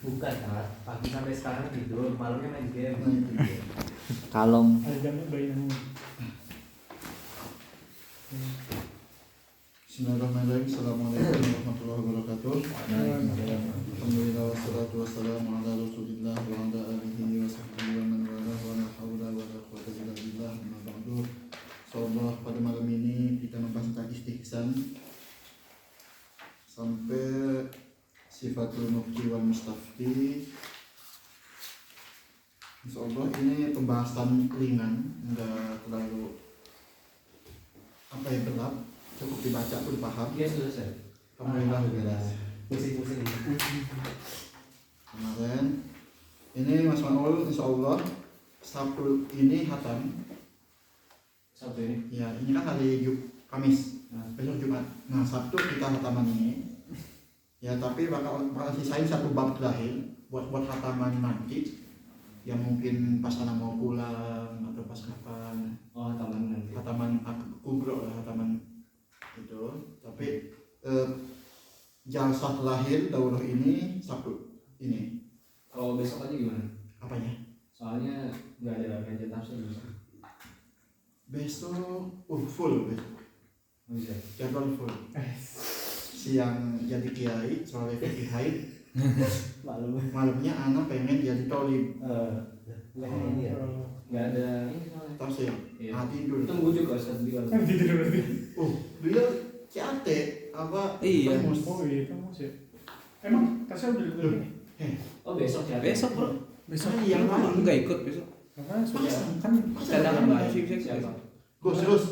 Bukan kan, pagi sampai sekarang tidur, malamnya main game. Kalong. Ada jamnya bayi namun. Bismillahirrahmanirrahim. Assalamualaikum warahmatullahi wabarakatuh. Alhamdulillah wassalatu wassalamu ala Rasulillah wa ala alihi wa sahbihi wa man walah wa la haula wa la quwwata illa billah. Amma ba'du. Insyaallah pada malam ini kita membahas tentang istihsan sampai sifatul mufti wal mustafti. Insyaallah ini pembahasan ringan, enggak terlalu berat, cukup dibaca pun paham. Iya selesai. Alhamdulillah beres. Pusing-pusing. Kemarin ini Mas Maul insyaallah Sabtu ini hatam. Sabtu ini. Ya, ini kan hari Kamis. Besok Jumat. Nah, Sabtu kita hataman ini. Ya, tapi bakal sisain satu bab terakhir buat hataman nanti. Yang mungkin pas anak mau pulang atau pas kapan. Oh, taman nanti. Hataman kubro lah, hataman itu. Tapi jalsah terakhir daurah ini Sabtu ini. Kalau besok aja gimana? Apanya? Soalnya nggak ada meja tafsir besok. Besok full besok. Oh, bisa. Jadwal full. Siang jadi kiai, soalnya fikih haid. Malamnya anak pengen jadi tolib. Nggak ada ini ya. Nggak ada ini soalnya. Tafsir. Iya. Tidur. Tunggu juga Ustaz Bilal. Tidur berarti. Beliau CAT apa? Iya. Mus. Oh iya, kamu sih. Emang tasnya udah dikeluarin ini? Oh, besok ya. Besok bro. Besok yang lain. Enggak ikut besok. Karena sudah Kan cadangan Siapa? masih Siapa? Terus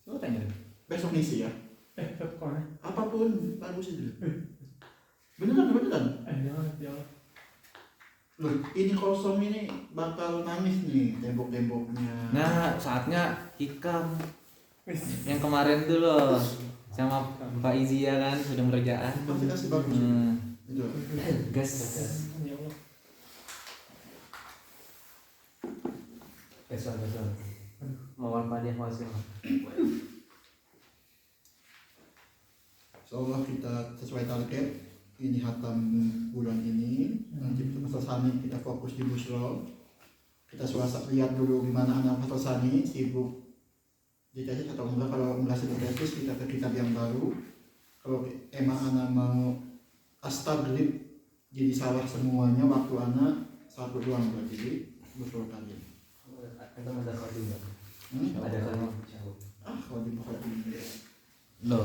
Lo tanya. besok ngisi ya. tetap kok nih. Apapun bagus itu. Beneran. Jangan. Loh, ini kosong ini bakal nangis nih tembok-temboknya. Nah, saatnya hikam. Yang kemarin tuh loh sama Pak Izia kan sudah merjaan. Pasti kasih bagus. Itu. Gas. Ya Allah. Besok. Mawar padiah masih. Insyaallah kita sesuai target ini hatam bulan ini. Nanti Fasal Sani kita fokus di Busro. Kita lihat dulu gimana anak Fasal Sani sibuk dijajah atau enggak. Kalau enggak sibuk tesis kita ke kitab yang baru. Kalau emang anak mau astaghrib jadi salah semuanya, waktu anak satu doang berarti di Busro tadi. Kita ada kode juga. Ada kode. Kalau dibuka ini. Loh.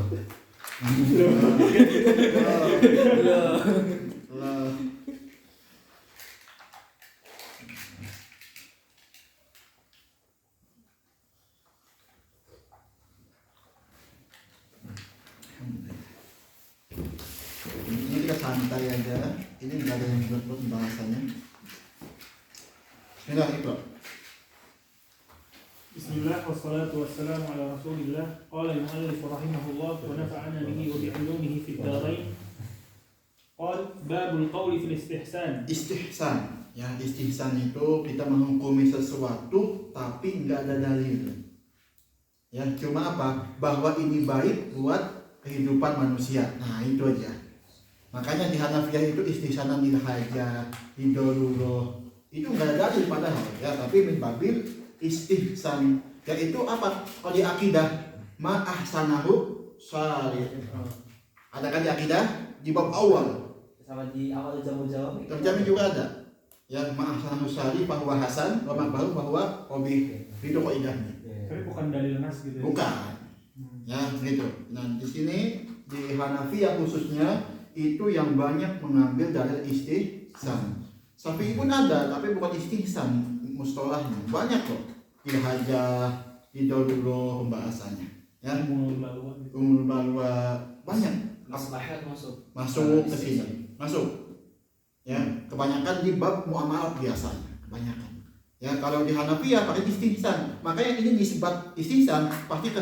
Lah. Ini kita santai aja. Ini nggak ada yang berat-berat pembahasannya. Bismillah, Iqra. Bismillah wassalatu wassalamu ala Rasulillah. Qala al-mu'allif rahimahullah wa nafa'ana bihi wa bi'ulumihi fid dharain. Qala babul qawli fil istihsan. Istihsan. Ya, istihsan itu kita menghukumi sesuatu tapi nggak ada dalil. Ya, cuma apa? Bahwa ini baik buat kehidupan manusia. Nah, itu aja. Makanya di Hanafiyah itu istihsanan lil hajah, lidaruroh. Itu nggak ada dalil padahal ya, tapi min babil istihsan. Yaitu apa? Kalau di akidah ma ahsanahu syarih. Ada kan di akidah di bab awal. Sama di awal jamu jawab. Terjamin juga ada. Yang ma ahsanahu syarih bahwa hasan, wa makbahu bahwa qabih. Itu kaidahnya. Tapi bukan dalil nas gitu ya. Bukan. Ya, gitu. Nah, di sini di Hanafiyah khususnya itu yang banyak mengambil dalil istihsan. Syafi'i pun ada, tapi bukan istihsan mustalahnya. Banyak kok. Di hajah, di daruroh pembahasannya. Ya, umul balwa banyak. Maslahat masuk. Masuk ke sini. Masuk. Ya, kebanyakan di bab muamalat biasanya, kebanyakan. Ya, kalau di Hanafiyah pakai istihsan. Makanya ini nisbat istihsan pasti ke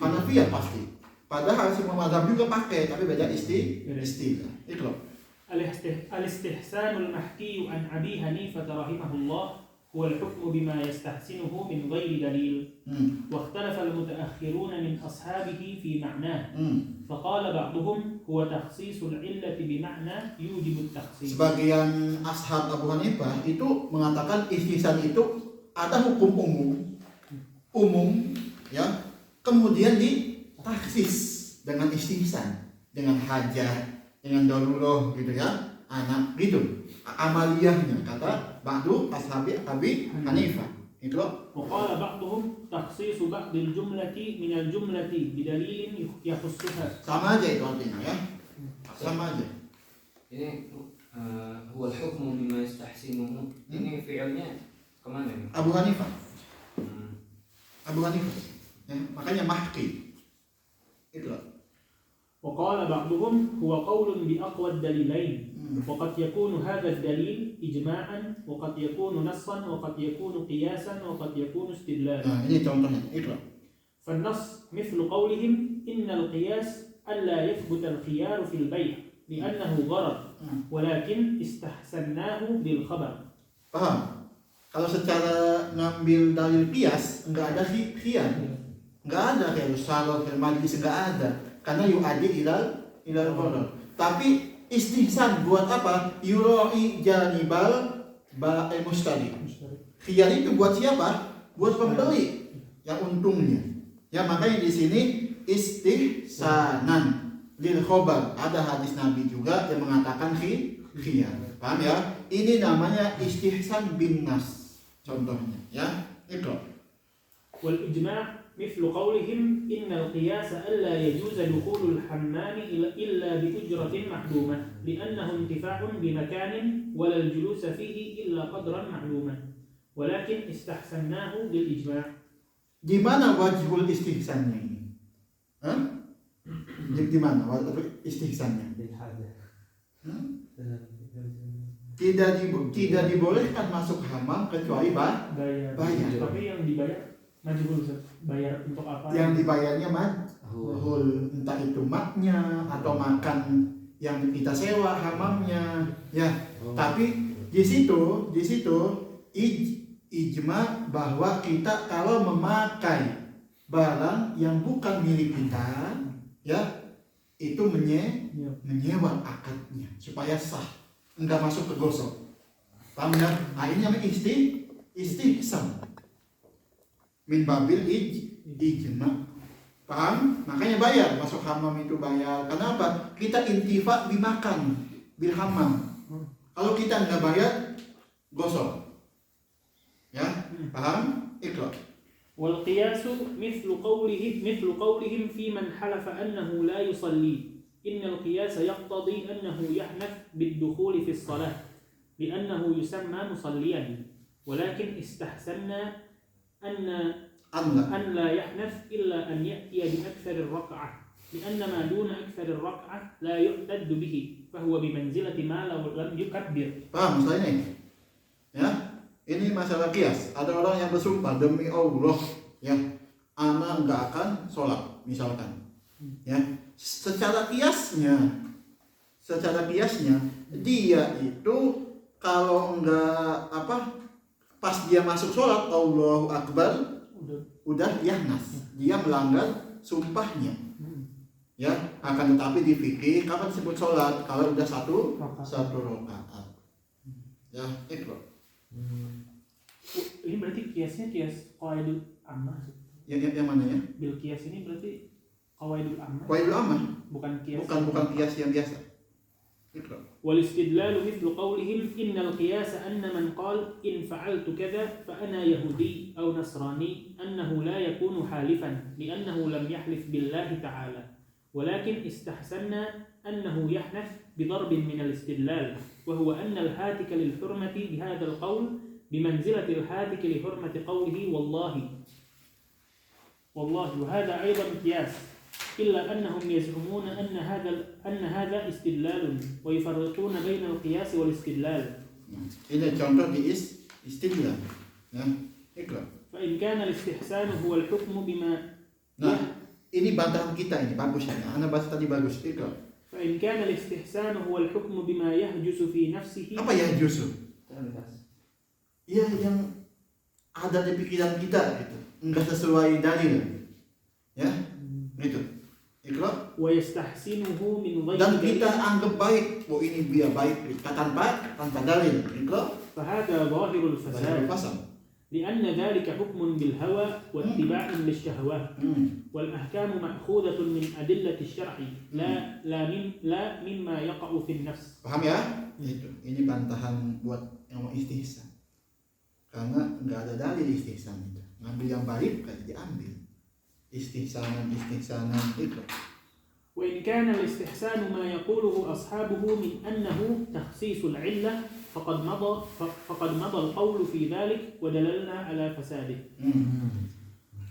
Hanafiyah pasti. Padahal semua mazhab juga pakai, tapi beda istilah. Itu loh. Al-istihsanul mahki an Abi Hanifah rahimahullah هو الحكم بما يستحسنه من غير دليل واختلف المتأخرون من أصحابه في معناه فقال بعضهم هو تخصيص العلة بمعنى يوجب التخصيص. Sebagian ashab Abu Hanifah itu mengatakan istihsan itu ada hukum umum ya, kemudian ditaksis dengan istihsan, dengan hajat, dengan daruroh gitu ya, anak gitu amaliyahnya kata ba'du ashabi Abi Hanifah itu. وقال بعضهم تخصيص بعض الجملة من الجملة بدليل يخصها. Sama aja itu artinya ya, sama aja. Ini huwal hukmu bima yastahsinuhu. Ini fi'ilnya kemana nih? Abu Hanifah. Abu Hanifah. Ya, makanya mahki. Itulah. وقال بعضهم هو قول بأقوى الدليلين وقد يكون هذا الدليل إجماعا وقد يكون نصا وقد يكون قياسا وقد يكون استدلالا. Nah, ini contohnya. Itulah. فالنص مثل قولهم إن القياس ألا يثبت الخيار في البيع لأنه غرض ولكن استحسناه بالخبر. Paham? Kalau secara ngambil dalil qiyas enggak ada khiyar. Enggak ada kayak usaha, kayak majlis enggak ada. Karena yu'adi ilal qadar. Tapi istihsan buat apa? Yura'i janibal ba'il mustari. Khiyar itu buat siapa? Buat pembeli yang untungnya. Ya makanya di sini istihsanan lil khobar. Ada hadis Nabi juga yang mengatakan khiyar. Paham ya? Ini namanya istihsan bin nas. Contohnya ya. Itu. wal ijma' مثل قولهم إن القياس ألا يجوز دخول الحمام إلا بأجرة معلومة لأنه انتفاع بمكان ولا الجلوس فيه إلا قدرا معلوما ولكن استحسناه للإجماع. Di mana wajhul istihsannya ini? Di mana wajhul istihsannya? Tidak dibolehkan masuk hamam kecuali bayar. Tapi yang dibayar majhul, bayar untuk apa? Yang dibayarnya majhul, entah itu maknya atau makan yang kita sewa hamamnya, ya. Tapi di situ ijma bahwa kita kalau memakai barang yang bukan milik kita, ya, itu menyewa akadnya supaya sah, enggak masuk ke gosok. Paham ya? Nah, ini namanya istihsan. Min babil ijma. Paham? Makanya bayar, masuk hamam itu bayar. Kenapa? Kita intifa dimakan bil hamam. Kalau kita nggak bayar, gosok. Ya, paham? Iqra. wal qiyasu mithlu qawlihim fi man halafa annahu la yusalli innal qiyasa yaqtadi annahu yahnath bid-dukhul fi as-salah li'annahu yusamma musalliyan walakin istahsanna أن لا يحنث إلا أن يأتي بأكثر الركعة لأن ما دون أكثر الركعة لا يعتد به فهو بمنزلة ما لو لم يكبر. Paham masalah ini? Ya, ini masalah qiyas. Ada orang yang bersumpah demi Allah, ya, ana enggak akan sholat, misalkan. Ya, secara qiyasnya dia itu kalau enggak pas dia masuk sholat Allahu Akbar udah yahnas, dia melanggar sumpahnya. Ya, akan tetapi di fikih kapan disebut sholat? Kalau udah satu rakaat. Ya, itu. Ini berarti kiasnya kias qawaidul ammah. Yang mana ya? Bil kias ini berarti qawaidul ammah. Qawaidul ammah. Bukan kias. Bukan kias yang biasa. والاستدلال مثل قولهم إن القياس أن من قال إن فعلت كذا فأنا يهودي أو نصراني أنه لا يكون حالفا لأنه لم يحلف بالله تعالى ولكن استحسنا أنه يحنث بضرب من الاستدلال وهو أن الهاتك للحرمة بهذا القول بمنزلة الهاتك لحرمة قوله والله وهذا أيضا قياس إلا أنهم يزعمون أن هذا استدلال ويفرقون بين القياس والاستدلال. Ini contoh di istidlal. Ya, ikra. فإن كان الاستحسان هو الحكم بما. Nah, ini bantahan kita ini bagus ya. Anda bahas tadi bagus. Ikra. فإن كان الاستحسان هو الحكم بما يهجس في نفسه. Apa yahjusu? Ya, yang ada di pikiran kita gitu, enggak sesuai dalil. Ya, gitu. Iqra. ويستحسنه من غير Dan دليل kita anggap baik, oh ini dia baik tanpa dalil. Iqra. فهذا ظاهر الفساد Fasal. لأن ذلك حكم بالهوى واتباع للشهوات والأحكام مأخوذة من أدلة الشرع لا مما يقع في النفس. Paham ya? Itu. Ini bantahan buat yang mau istihsan. Karena nggak ada dalil istihsan itu. Ngambil yang baik kan diambil. Istihsanan itu. وإن كان الاستحسان ما يقوله أصحابه من أنه تخصيص العلة فقد مضى القول في ذلك ودللنا على فساده.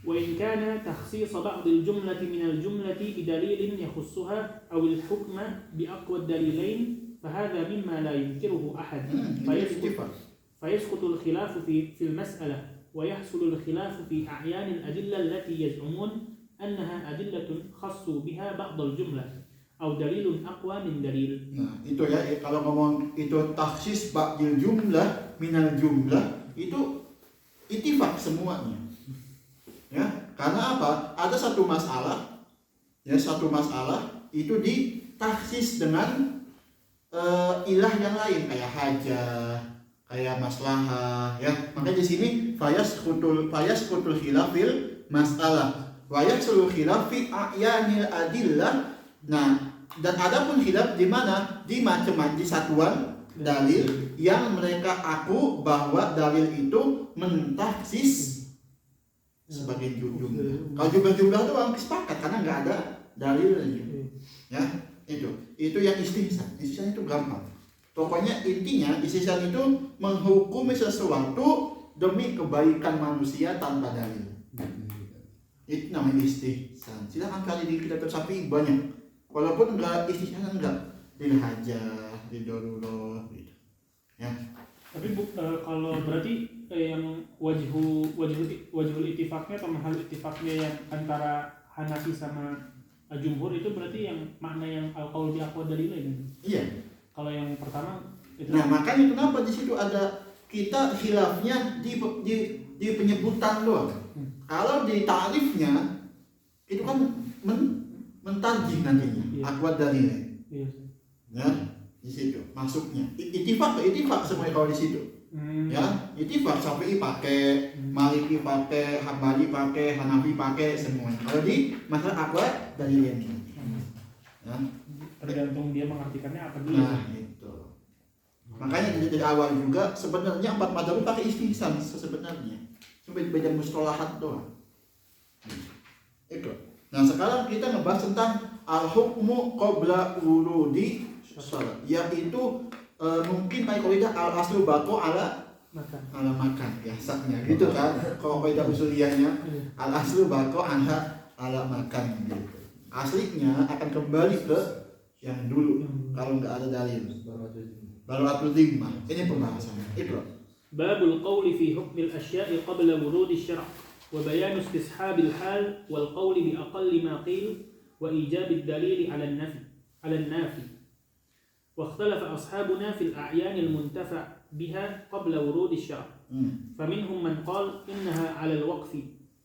وإن كان تخصيص بعض الجملة من الجملة بدليل يخصها أو الحكم بأقوى الدليلين فهذا مما لا ينكره أحد فيسقط الخلاف في المسألة ويحصل الخلاف في أعيان الأدلة التي يزعمون أنها أدلة خصوا بها بعض الجملة أو دليل أقوى من دليل. Nah itu ya, kalau ngomong itu taksis ba'dil jumlah minal jumlah itu ittifaq semuanya. Ya, karena apa? Ada satu masalah, ya satu masalah itu ditaksis dengan ilah yang lain kayak hajah, kayak maslahah, ya. Makanya di sini fayasqutul khilafil masalah. Wa yahsul khilaf fi a'yanil adillah. Nah, dan adapun khilaf di mana? Di macam-macam di satuan dalil yang mereka aku bahwa dalil itu mentaksis sebagai jumlah. Kalau jumlah itu orang sepakat karena nggak ada dalilnya. Ya, itu yang istihsan. Istihsan itu gampang. Pokoknya intinya istihsan itu menghukumi sesuatu demi kebaikan manusia tanpa dalil. Itu namanya istihsan. Silakan kali di kitab Syafi'i banyak. Walaupun enggak istihsan enggak lil hajah, lil darurah gitu. Ya. Tapi kalau berarti yang wajhul ittifaqnya atau mahal ittifaqnya yang antara Hanafi sama jumhur itu berarti yang makna yang al-qaul bi aqwa dalil. Iya. Kalau yang pertama itu. Nah, makanya kenapa di situ ada kita khilafnya di penyebutan doang. Kalau di ta'rifnya itu kan mentarjih nantinya, aqwa dalilnya. Iya. Ya, di situ masuknya. Ittifaq semuanya kalau di situ. Ya, ittifaq Syafi'i pakai, Maliki pakai, Hambali pakai, Hanafi pakai semuanya. Kalau di masalah aqwa dalilnya. Ya. Tergantung dia mengartikannya apa dulu. Nah, itu. Makanya dari awal juga sebenarnya 4 mazhab pakai istihsan sebenarnya. Cuma beda mustalahat doang. Itu. Nah, sekarang kita ngebahas tentang al-hukmu qabla wurudi shalah, yaitu mungkin pakai kaidah al-aslu baqo ala makan biasanya gitu kan. Kalau kaidah usuliyahnya al-aslu baqo ala makan gitu. Aslinya akan kembali ke yang dulu kalau nggak ada dalil. Baru lima. Ini pembahasannya. Itu. Babul qawli fi hukmil asya'i qabla wurudi syara' wa bayan istishabil hal wal qawli bi aqalli ma qil wa ijab ad-dalil 'ala an-nafi. Wa ikhtalafa ashabuna fil a'yan al-muntafa' biha qabla wurudi syara'. Faminhum man qala innaha 'ala al-waqf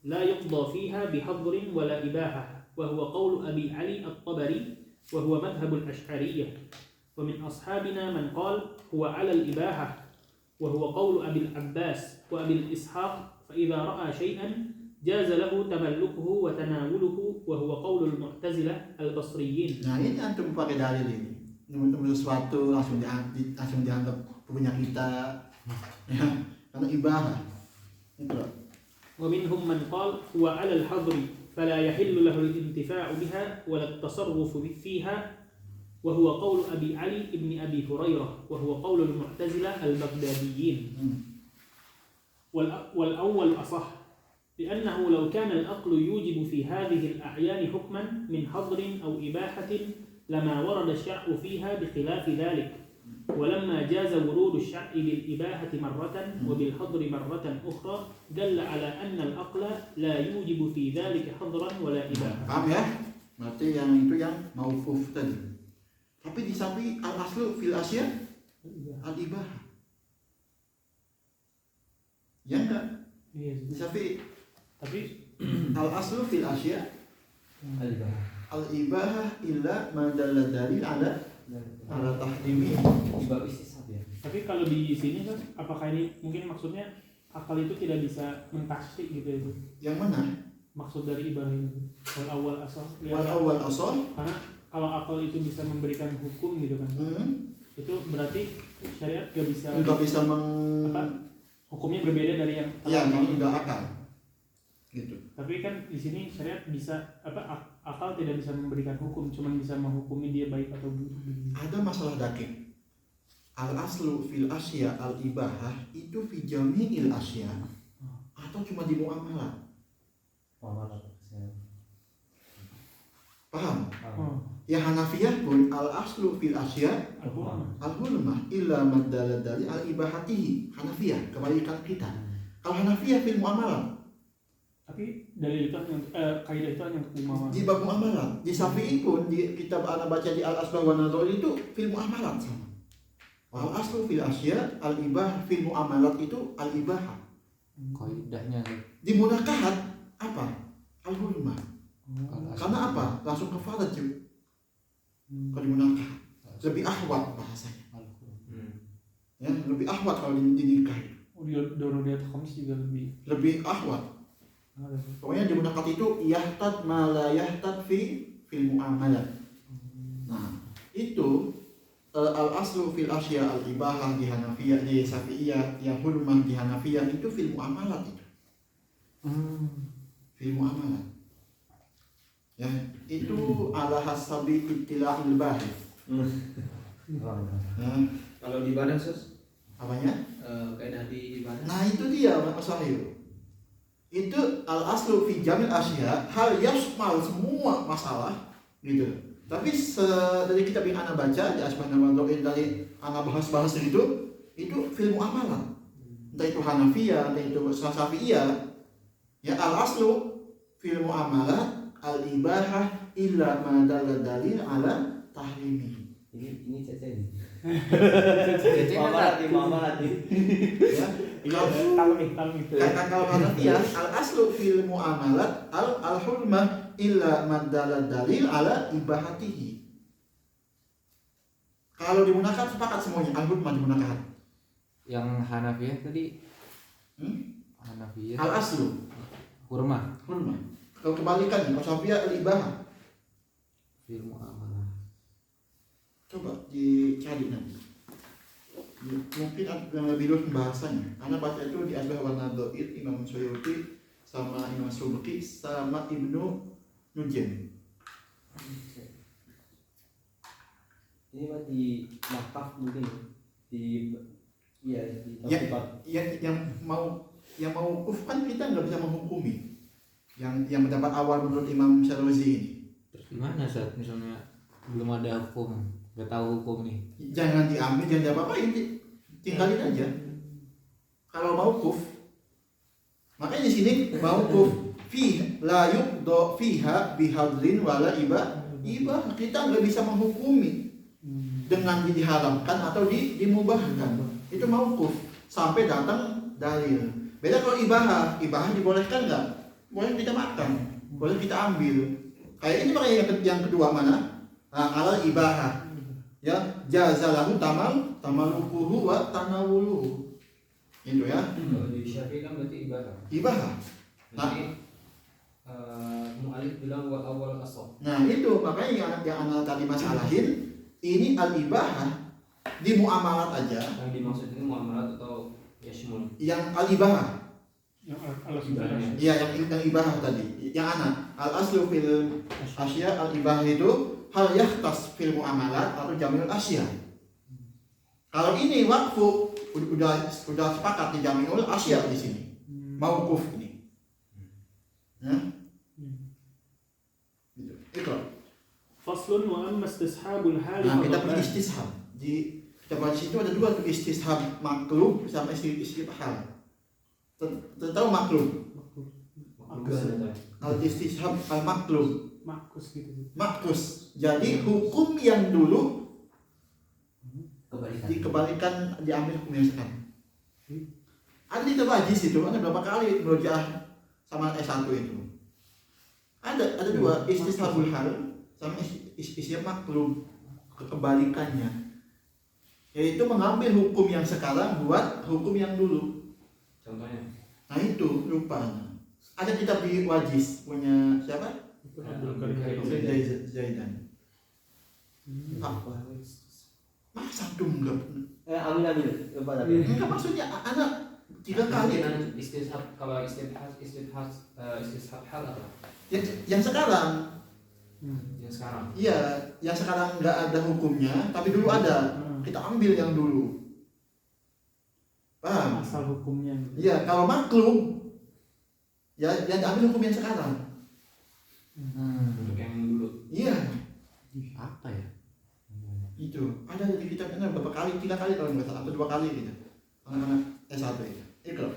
la yuqda fiha bihadrin wa la ibahah wa huwa qawlu Abi Ali at-Tabari wa huwa madhhab al-Ash'ariyah. Wa min ashabina man qala huwa 'ala al-ibahah وهو قول أبي العباس وأبي الإسحاق فإذا رأى شيئا جاز له تملكه وتناوله وهو قول المعتزلة البصريين. Nah ini antum pakai dalil ini. Nemu sesuatu langsung dianggap punya kita, ya, karena ibahah. Itu. ومنهم من قال هو على الحظر فلا يحل له الانتفاع بها ولا التصرف فيها وهو قول أبي علي ابن أبي هريرة وهو قول المعتزلة البغداديين. والأول أصح لأنه لو كان العقل يوجب في هذه الأعيان حكما من حظر أو إباحة لما ورد الشرع فيها بخلاف ذلك ولما جاز ورود الشرع بالإباحة مرة وبالحظر مرة أخرى دل على أن العقل لا يوجب في ذلك حظرا ولا إباحة. Paham ya? Berarti yang itu yang maufuf tadi. Tapi di samping al-aslu fil asya al-ibahah. Ya enggak? Iya. Di Syafi'i Tapi al aslu fil asya Al-ibahah. al ibahah illa ma dalla dalil ala tahrimi. Di bab istisab ya. tapi kalau di sini kan apakah ini mungkin maksudnya akal itu tidak bisa mentasdik gitu ya? Yang mana? Maksud dari ibahah ini wal awal asal. Ya, Wal awal asal. karena kalau akal itu bisa memberikan hukum gitu kan. Itu berarti syariat gak bisa Enggak bisa hukumnya berbeda dari yang ya enggak akal. Gitu. tapi kan di sini syariat bisa akal tidak bisa memberikan hukum, cuma bisa menghukumi dia baik atau buruk. Ada masalah dakik. Al aslu fil asya al ibahah itu fi jami'il asya atau cuma di muamalah. Paham? Ya Hanafiyah pun al aslu fil asya al hulmah illa madalla dari al ibahatihi. Hanafiyah kebalikan kita. Kalau Hanafiyah fil muamalah Tapi dalil itu hanya kaidah itu hanya untuk muamalah. di bab muamalah. Di Syafi'i pun di kitab ana baca di al asbah wa nadhar itu fil muamalah sama. Al aslu fil asya al ibah fil muamalat itu al ibahah. Kaidahnya Di munakahat apa? Al hulmah. Karena apa? Langsung kefarat cuy. Kalau di munakahat lebih ahwat bahasanya. Ya, lebih ahwat kalau di nikah. Dorodiat khamis juga Lebih ahwat. Pokoknya di munakat itu yahtad ma la yahtad fil muamalah. Nah, itu al aslu fil asya al ibahah di Hanafiyah, di Syafi'iyah, yang hurmah di Hanafiyah itu fil muamalat itu. Fil muamalat. Ya, itu ala hasabi ittila'il bahith. Ya, Kalau di badan sus, apanya? kaidah di badan. Nah, itu dia masalah itu. Itu al aslu fi jamil asya hal yasmal semua masalah gitu. Tapi dari kitab yang ana baca di asbah nawadoin dari ana bahas-bahas itu fil muamalah. Entah itu Hanafiyah, entah itu Syafi'iyah. Ya al aslu fil muamalah al ibahah illa ma dalla dalil ala tahrimi. ini cece ini. Muamalat. Ya. talmi. Kalau Hanafiyah al aslu fil muamalat al hurmah illa man dalla dalil ala ibahatihi. Kalau di munakat sepakat semuanya al hurmah di munakat. Yang Hanafiyah tadi Hanafiyah Al aslu hurmah hurmah. Kalau kebalikan kalau Syafi'iyah al ibahah. fil muamalah. Coba dicari nanti. Mungkin yang lebih luas pembahasannya. Anda baca itu di Asbah wa Nadha'ir Imam Suyuti sama Imam Subki sama Ibnu Nujaim. Ini mah di makaf mungkin di Yang mau kuf kan kita nggak bisa menghukumi. Yang mendapat awal menurut Imam Syarwazi ini. Terus gimana saat misalnya belum ada hukum, nggak tahu hukum nih? Jangan diambil, jangan diapa-apain, tinggalin aja. Kalau mau kuf, makanya di sini mau kuf fi la yuqda fiha bihadlin wala ibah. Kita nggak bisa menghukumi dengan diharamkan atau dimubahkan. Itu mau kuf sampai datang dalil. Beda kalau ibahah dibolehkan nggak? Boleh kita makan, boleh kita ambil. Kayak ini makanya yang kedua mana? Alal ibahah. Ya, jazalahu tamalukuhu wa tanawuluhu. Itu ya. Kalau di Syafi'i kan berarti ibahah. Ibahah. Jadi mu'alif bilang wa awal asal. Nah, itu makanya yang anak tadi masalahin ini al ibahah di muamalat aja. Yang dimaksud ini muamalat atau yashmul? Yang al ibahah. Yang al-ibahah. Iya, yang ibahah tadi. Yang anak al aslu fil asya al ibahah itu hal yahtas fil muamalat atau jamil asya. Kalau ini wakfu udah sepakat di jamil asya di sini. Mauquf ini. Ya. Itu. Faslun wa amma istishabul hali. Nah, kita punya istishab. Di kita baca situ ada dua tuh istishab maklum sama istishab. Tahu maklum? Al istishab al maklum. Makus gitu. Makus. Jadi hukum yang dulu Kebalikan. dikebalikan diambil hukum yang sekarang. Ada di Tabajis itu, ada berapa kali murojaah sama S1 itu. Ada dua, istishabul hal sama istilah maklum, kebalikannya. Yaitu mengambil hukum yang sekarang buat hukum yang dulu. Contohnya? Nah itu rupanya. Ada kitab di Wajiz punya siapa? Abdul Karim Zaidan. Apa? Masa tuh enggak? Ambil. Enggak, maksudnya anak 3 kali. Istishab, kalau istishab hal apa? Yang sekarang. Yang sekarang. Iya, yang sekarang enggak ada hukumnya, tapi dulu ada. Kita ambil yang dulu. Paham? asal hukumnya. Iya, kalau maklum ya yang diambil hukum yang sekarang. Untuk yang dulu. Iya, Apa ya? itu. Ada di kitabnya berapa kali? 3 kali kalau nggak salah, atau 2 kali gitu. Anak-anak S1 itu. Ikut.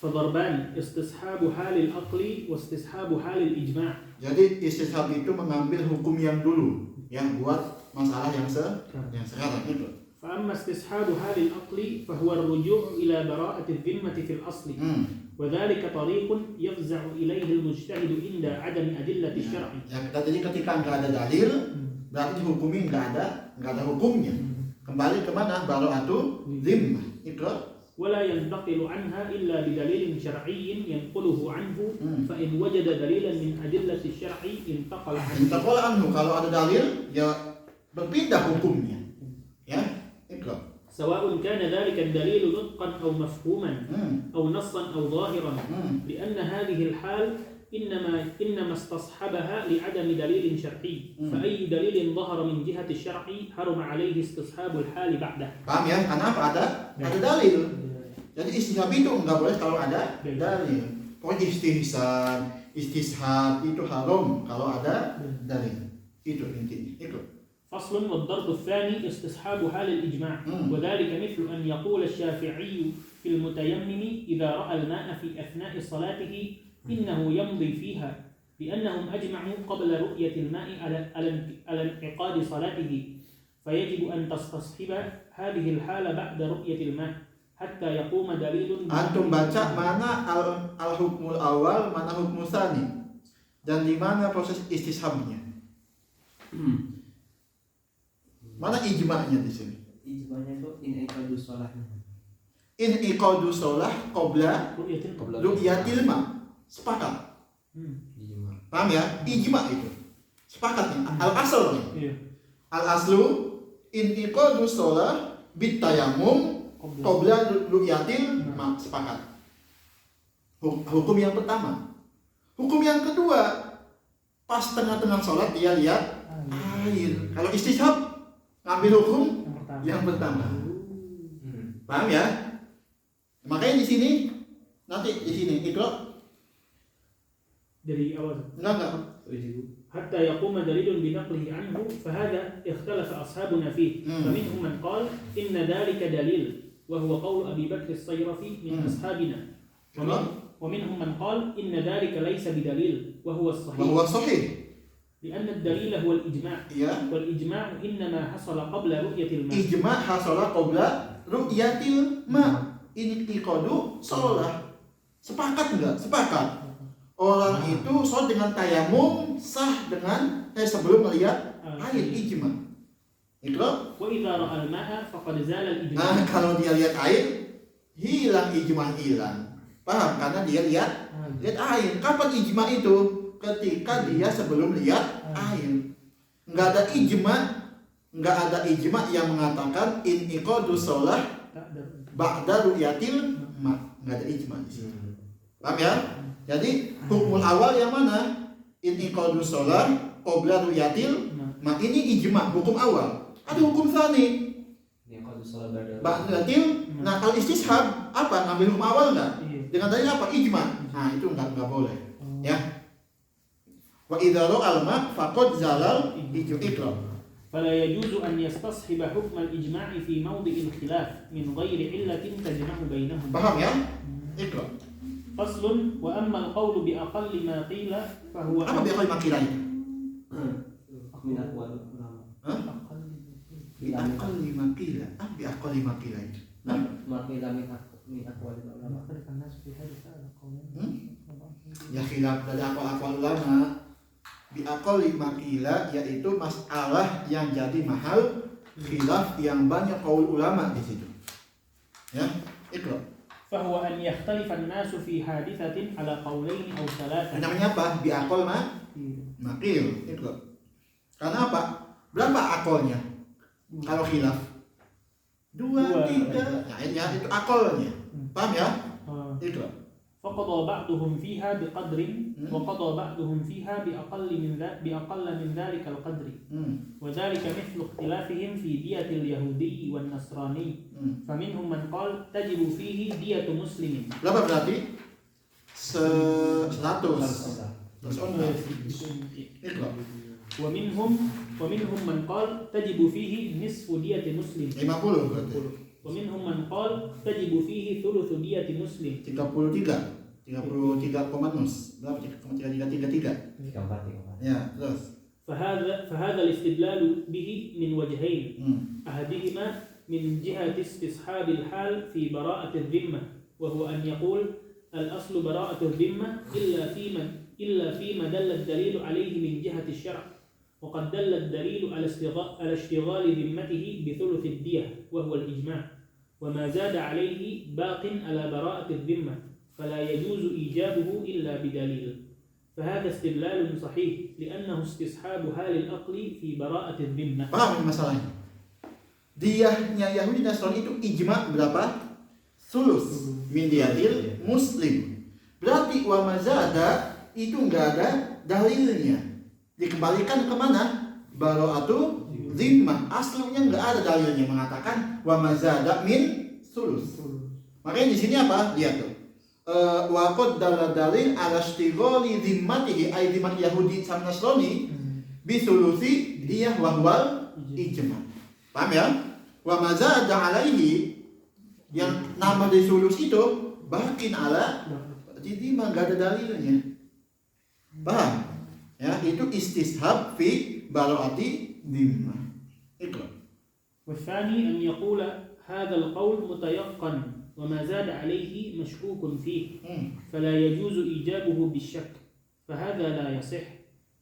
فضربان استصحاب حال العقل واستصحاب حال الإجماع. Jadi istishab itu mengambil hukum yang dulu, yang buat masalah yang sekarang itu. فأما استصحاب حال العقل فهو الرجوع إلى براءة الذمة في الأصل وذلك طريق يفزع إليه المجتهد عند عدم أدلة الشرع. Ya, jadi ketika nggak ada dalil, berarti dihukumi nggak ada hukumnya. Kembali kemana? Bara'atu zimmah. Ikut. ولا ينتقل عنها إلا بدليل شرعي ينقله عنه فإن وجد دليلا من أدلة الشرع انتقل عنه. Intakol anhu, kalau ada dalil ya berpindah hukumnya. Ya, ikut. سواء كان ذلك الدليل نطقا أو مفهوما أو نصا أو ظاهرا لأن هذه الحال إنما استصحبها لعدم دليل شرعي فأي دليل ظهر من جهة الشرع حرم عليه استصحاب الحال بعده. Paham ya? Karena apa? Ada dalil. Jadi istishab itu nggak boleh kalau ada dalil. Pokoknya istishab itu haram kalau ada dalil. Itu intinya. Itu. فصل والضرب الثاني استصحاب حال الإجماع وذلك مثل أن يقول الشافعي في المتيمم إذا رأى الماء في أثناء صلاته إنه يمضي فيها لأنهم أجمعوا قبل رؤية الماء على انعقاد صلاته فيجب أن تستصحب هذه الحالة بعد رؤية الماء حتى يقوم دليل. Antum baca mana al-hukmul awal, mana hukmul tsani, dan di mana proses istishabnya. Mana ijma'nya di sini? Ijma'nya itu in'iqadu sholahnya. In'iqadu sholah qabla ru'yatil ma. Sepakat. Paham ya? Ijma' itu. Sepakat nih. Al-asl nih. Al-aslu in'iqadu sholah bitayammum qabla ru'yatil ma. Sepakat. Hukum yang pertama. Hukum yang kedua, pas tengah-tengah sholat dia lihat air. Kalau istishab ngambil hukum yang pertama. Paham ya? Makanya di sini nanti di sini ikro dari awal. Enggak. حتى يقوم دليل بنقله عنه فهذا اختلف أصحابنا فيه فمنهم من قال إن ذلك دليل وهو قول أبي بكر الصيرفي من أصحابنا ومنهم من قال إن ذلك ليس بدليل وهو الصحيح لأن الدليل هو الإجماع والإجماع إنما حصل قبل رؤية الماء. إجماع حصل قبل رؤية الماء. Ini iqadu sholah. Sepakat enggak? Sepakat. Orang itu sholat dengan tayamum sah dengan sebelum melihat air. Ijma. Ikra. وإذا رأى الماء فقد زال الإجماع. Nah, kalau dia lihat air, hilang ijma, hilang. Paham? Karena dia lihat air. Kapan ijma itu? Ketika dia sebelum lihat air. Enggak ada ijma yang mengatakan in'iqadu sholah ba'da ru'yatil ma. Enggak ada ijma di sini. Paham ya? Jadi hukum awal yang mana? In'iqadu sholah qabla ru'yatil ma. Ini ijma, hukum awal. Ada hukum tsani. Ba'da ru'yatil. Nah, kalau istishab apa? Ngambil hukum awal enggak? Dengan dalil apa? Ijma. Nah, itu enggak boleh. Ya. Wa idza ra'al ma faqad zalal ikra. فلا يجوز أن يستصحب حكم الإجماع في موضع الخلاف من غير علة تجمع بينهم. Paham ya? Ikra. فصل وأما القول بأقل ما قيل فهو apa biaqal makila itu? Min aqwal ulama. Biaqal makila. Apa biaqal makila itu? makila min aqwalil ulama. Ya khilaf dari aqwal ulama bi aqalli makila, yaitu masalah yang jadi mahal khilaf yang banyak qaul ulama di situ. Ya, ikra. فهو أن يختلف الناس في حادثة على قولين أو ثلاثة. Namanya apa? Bi aqal makil. Ikra. Karena apa? Berapa akalnya? Kalau khilaf 2, 3. Nah, ya, itu akalnya. Paham ya? Ikra. فقضى بعضهم فيها بقدر وقضى بعضهم فيها بأقل من ذلك القدر وذلك مثل اختلافهم في دية اليهودي والنصراني فمنهم من قال تجب فيه دية مسلم. Berapa berarti? 100. Ikra. ومنهم من قال تجب فيه نصف دية مسلم. 50 berarti. ومنهم من قال تجب فيه ثلث دية مسلم. 33 komanus. Berapa? 3,333. Ya, terus. فهذا الاستدلال به من وجهين. أحدهما من جهة استصحاب الحال في براءة الذمة وهو أن يقول الأصل براءة الذمة إلا فيما دل الدليل عليه من جهة الشرع وقد دل الدليل على اشتغال ذمته بثلث الدية وهو الإجماع وما زاد عليه باق على براءة الذمة فلا يجوز إيجابه إلا بدليل فهذا استدلال صحيح لأنه استصحاب حال الأقل في براءة الذمة. Paham ini masalahnya? Diyahnya Yahudi Nasrani itu ijma berapa? Sulus min diyatil muslim. Berarti wa mazada itu enggak ada dalilnya. Dikembalikan ke mana? Bara'atu zimmah. Aslinya enggak ada dalilnya mengatakan wa mazada min sulus. Makanya di sini apa? Lihat tuh. Wa qad dalil ala ishtighali zimmatihi ay zimmat Yahudi sama Nasrani bi sulusi diyah wa huwal ijma. Paham ya? Wa mazada alaihi, yang nama dari sulus itu bakin ala, jadi mah enggak ada dalilnya. Paham? Ya, itu istishab fi bara'ati dhimmah. Ikra. والثاني أن يقول هذا القول متيقن وما زاد عليه مشكوك فيه فلا يجوز إيجابه بالشك فهذا لا يصح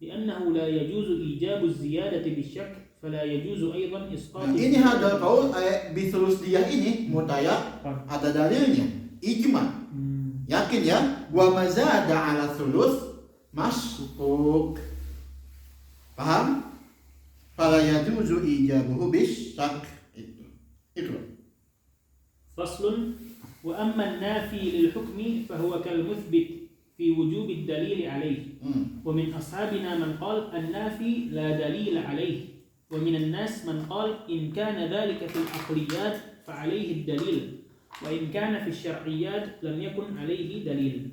لأنه لا يجوز إيجاب الزيادة بالشك فلا يجوز أيضا إسقاط. Nah, ini hadal qaul bisulus dia ini mutayak, ada dalilnya ijma. Yakin ya? Wa mazada ala sulus masbuk. Paham? Fala yajuzu ijabuhu bisyak. Itu. فصل وأما النافي للحكم فهو كالمثبت في وجوب الدليل عليه ومن أصحابنا من قال النافي لا دليل عليه ومن الناس من قال إن كان ذلك في العقليات فعليه الدليل وإن كان في الشرعيات لم يكن عليه دليل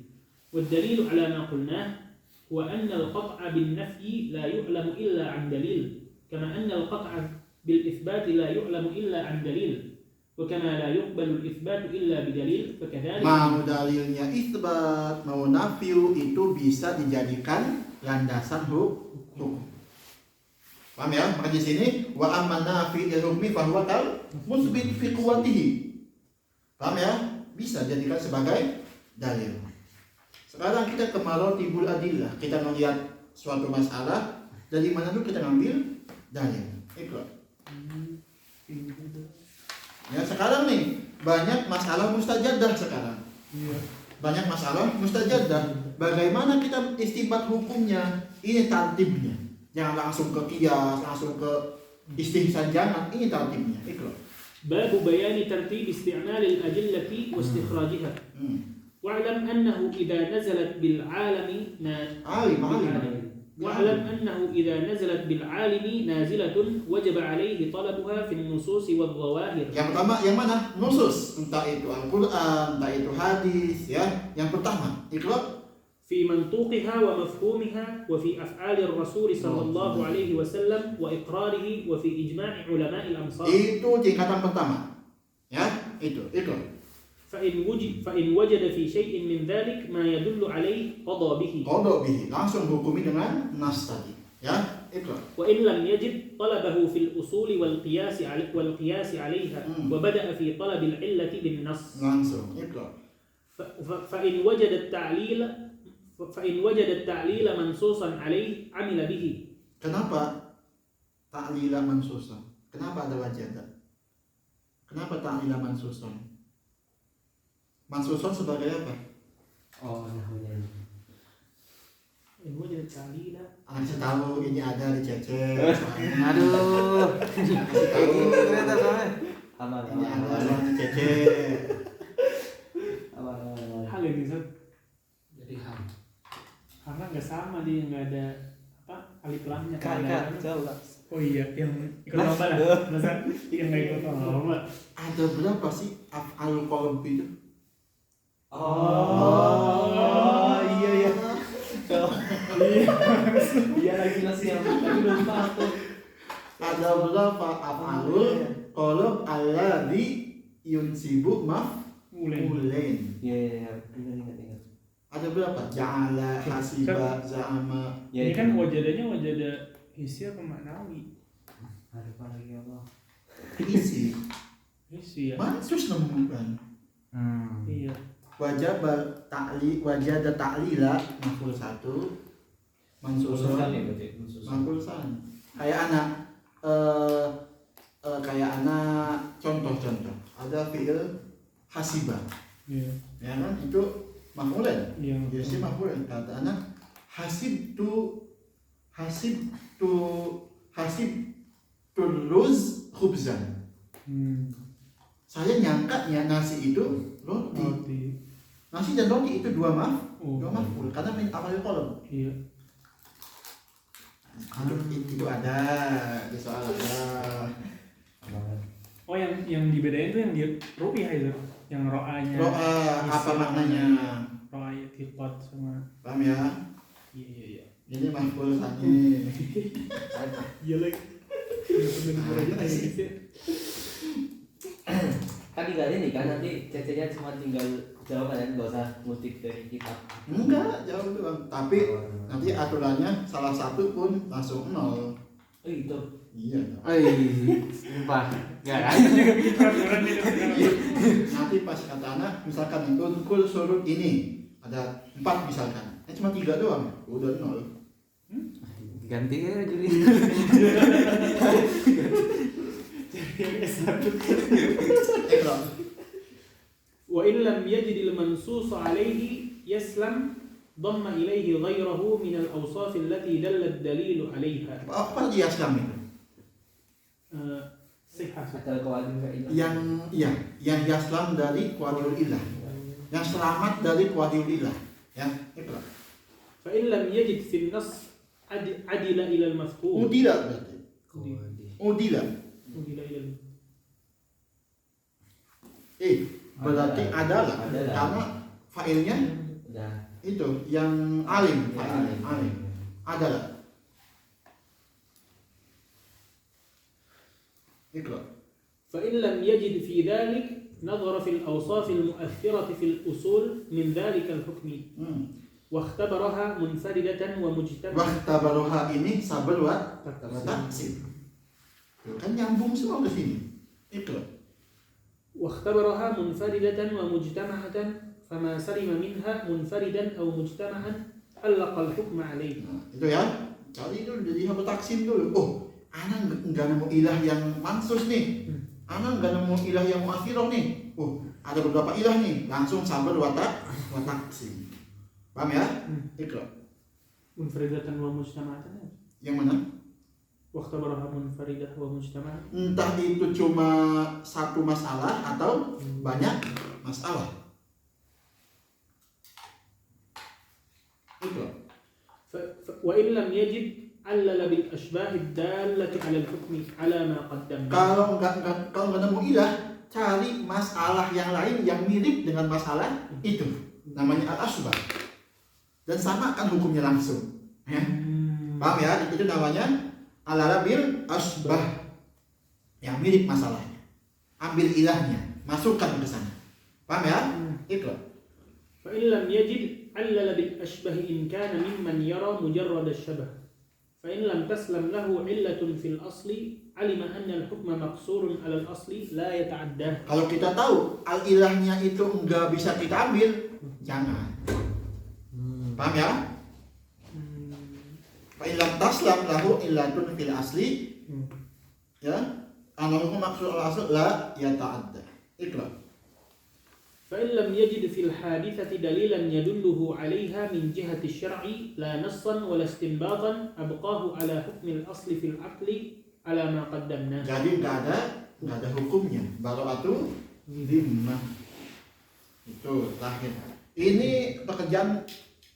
والدليل على ما قلناه هو أن القطع بالنفي لا يعلم إلا عن دليل كما أن القطع بالإثبات لا يعلم إلا عن دليل وكما لا يقبل الإثبات إلا بدليل فكذلك. Mau dalilnya isbat, mau nafiu itu bisa dijadikan landasan hukum. Paham ya? Maka di sini wa amma nafi al-hukmi fa huwa kal musbit fi quwwatihi. Paham ya? Bisa jadikan sebagai dalil. Sekarang kita ke maratibul adillah. Kita melihat suatu masalah, dari mana dulu kita ngambil dalil. Ikut. Ya, sekarang nih banyak masalah mustajadah sekarang. Banyak masalah mustajadah. Bagaimana kita istinbat hukumnya? Ini tartibnya. Jangan langsung ke qiyas, langsung ke istihsan, jangan. Ini tartibnya. Ikra. Bab bayan tartib isti'mal al-adillati wa istikhrajha. Wa'lam annahu idza nazalat bil 'alami واعلم أنه إذا نزلت بالعالم نازلة وجب عليه طلبها في النصوص والظواهر. Yang pertama yang mana? Nusus, entah itu Al-Qur'an, entah itu hadis, ya. Yang pertama, ikra. في منطوقها ومفهومها وفي أفعال الرسول صلى الله عليه وسلم وإقراره وفي إجماع علماء الأمصار. Itu tingkatan pertama. Ya, itu. فإن وجد في شيء من ذلك ما يدل عليه قضى به. Langsung hukumi dengan nas tadi, ya. Ikra. وإن لم يجد طلبه في الأصول والقياس عليها وبدأ في طلب العلة بالنص Langsung. Ikra. فإن وجد التعليل منصوصا عليه عمل به. Kenapa ta'lila mansusan? Kenapa ada wajada? Kenapa ta'lila mansusan? Mansusan sebagai apa? Oh, nahwunya. إن وجد التعليل Kasih tahu ini ada di Cece. Aduh. Kasih tahu Ini ternyata soalnya. Aman, ini ada aman. di Cece. Aman. hal ini Zat. Jadi ham. Karena nggak sama dia, nggak ada apa alif lamnya. Kak, coba. Oh iya, yang ikut lomba lah. Masa yang nggak ikut lomba. Ada berapa sih af'al qalb itu? Oh, iya. Iya lagi nasi yang tadi lupa tuh. Ada berapa af'alul qalb alladhi yunsibu maf'ulain? Iya. Ingat. Ada berapa? Ja'ala, hasiba, za'ama. Ini kan wajadanya wajada hisi apa maknawi? Ada apa lagi Allah? Isi. Hisi ya. Mansus nemukan. Iya. Wajada ta'lila maf'ul 1 mansusun Mansusan ya berarti. Mansusan. maf'ul kayak anak contoh ada fi'il hasiba Iya. ya kan itu maf'ulan Iya. jadi maf'ulan kata anak hasibtu ruz khubzan saya nyangkanya nasi itu roti. Roti. Nasi dan roti itu dua Oh. maf'ul karena min af'alil qalb. Iya. Itu ada di soal ada. Oh yang dibedain tuh yang di rupiah itu, yang ro'anya. Ro'a apa maknanya? Ro'a tiqat sama. Paham ya? Iya. Ini maf'ul tsani. Iya lagi. Bener-bener aja sih. Kan tinggal ini kan nanti cecenya cuma tinggal jawab kan, nggak usah ngutip dari kitab. Enggak, jauh doang. Tapi nanti aturannya salah satu pun langsung 0. Oh gitu. Iya. Sumpah. Enggak kan? Nanti pas kata anak misalkan unkul surut ini ada 4 misalkan. Cuma 3 doang. Udah 0. Ganti ya Juli. Ikra. وإن لم يجد المنصوص عليه يسلم ضم إليه غيره من الأوصاف التي دل الدليل عليها. Apa lagi Islam itu? صحة. Ada kawan enggak ini? Yang yaslam dari kuadil ilah, yang selamat dari kuadil ilah, ya. Ikra. فإن لم يجد في النص عدل إلى المذكور. Udila berarti. Udila. عدل إلى Berarti adalah karena failnya Udah. itu yang alim, failnya alim. Adalah. Ikra. فإن لم يجد في ذلك نظر في الأوصاف المؤثرة في الأصول من ذلك الحكم واختبرها منفردة ومجتمعة. Wahtabaroha ini sabar wa taksib. Kan nyambung semua ke sini. Ikra. واختبرها منفردة ومجتمعة فما سلم منها منفردا أو مجتمعا علق الحكم عليه. Nah, itu ya. Cari dulu jadi apa taksim dulu. Oh, anak nggak nemu ilah yang mansus nih. Anak nggak nemu ilah yang muakhirah nih. Oh, ada beberapa ilah nih. Langsung sabar wa taksim. Paham ya? Ikra. منفردة ومجتمعة. Yang mana? واختبرها منفردة ومجتمعة. Entah itu cuma satu masalah atau banyak masalah. Ikra. وإن لم يجد علل بالأشباه الدالة على الحكم على ما قدمنا. Kalau nggak nemu ilah, cari masalah yang lain yang mirip dengan masalah itu. Namanya al-asbah. Dan samakan hukumnya langsung. Ya. Paham ya? Itu namanya alala bil asbah, yang mirip masalahnya. Ambil ilahnya, masukkan ke sana. Paham ya? Itu. فإن لم يجد علل بالأشبه إن كان ممن يرى مجرد الشبه. فإن لم تسلم له علة في الأصل علم أن الحكم مقصور على الأصل لا يتعداه. Kalau kita tahu al-ilahnya itu enggak bisa kita ambil, jangan. Paham ya? Fa in lam taslam lahu illatun fil asli, ya, analuhu maksud al-asl la yata'adda. Ikra. فإن لم يجد في الحادثة دليلا يدله عليها من جهة الشرع لا نصا ولا استنباطا أبقاه على حكم الأصل في العقل على ما قدمناه. Jadi enggak ada hukumnya. Bara'atu dhimmah. Itu lahir. Ini pekerjaan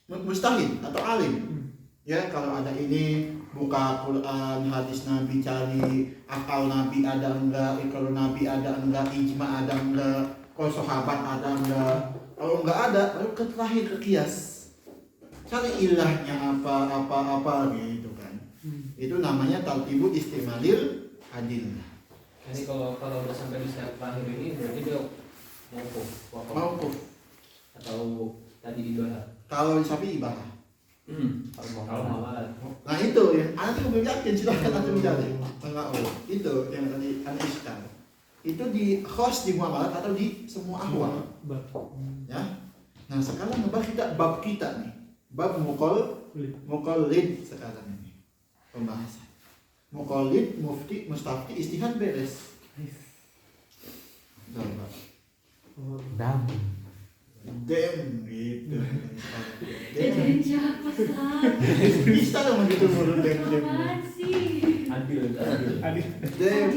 mustahil atau alim. Ya, kalau ada ini buka Quran, hadis Nabi, cari akal Nabi ada enggak, ikrar Nabi ada enggak, ijma ada enggak, kalau sahabat ada enggak. Kalau enggak ada, baru terakhir ke kias. Cari ilahnya apa gitu kan. Itu namanya taltibu istimalil adillah. Jadi kalau udah sampai di step terakhir ini berarti dia Mauquf. atau tadi dibahas. Kalau Syafi'i ibahah. Kalau malah Nah itu yang antum belum yakin, silahkan antum cari. Itu yang tadi An-Iskal. Itu di khos di muamalat atau di semua ahwal. Ya. Nah sekarang ngebahas kita bab kita nih, bab muqallid sekarang ini pembahasan. Muqallid, mufti, mustafti, istihad beres. Dam. Dem gitu. Jadi siapa Ustaz? Bisa dong gitu menurut dem. Apaan sih? Adil. Dem.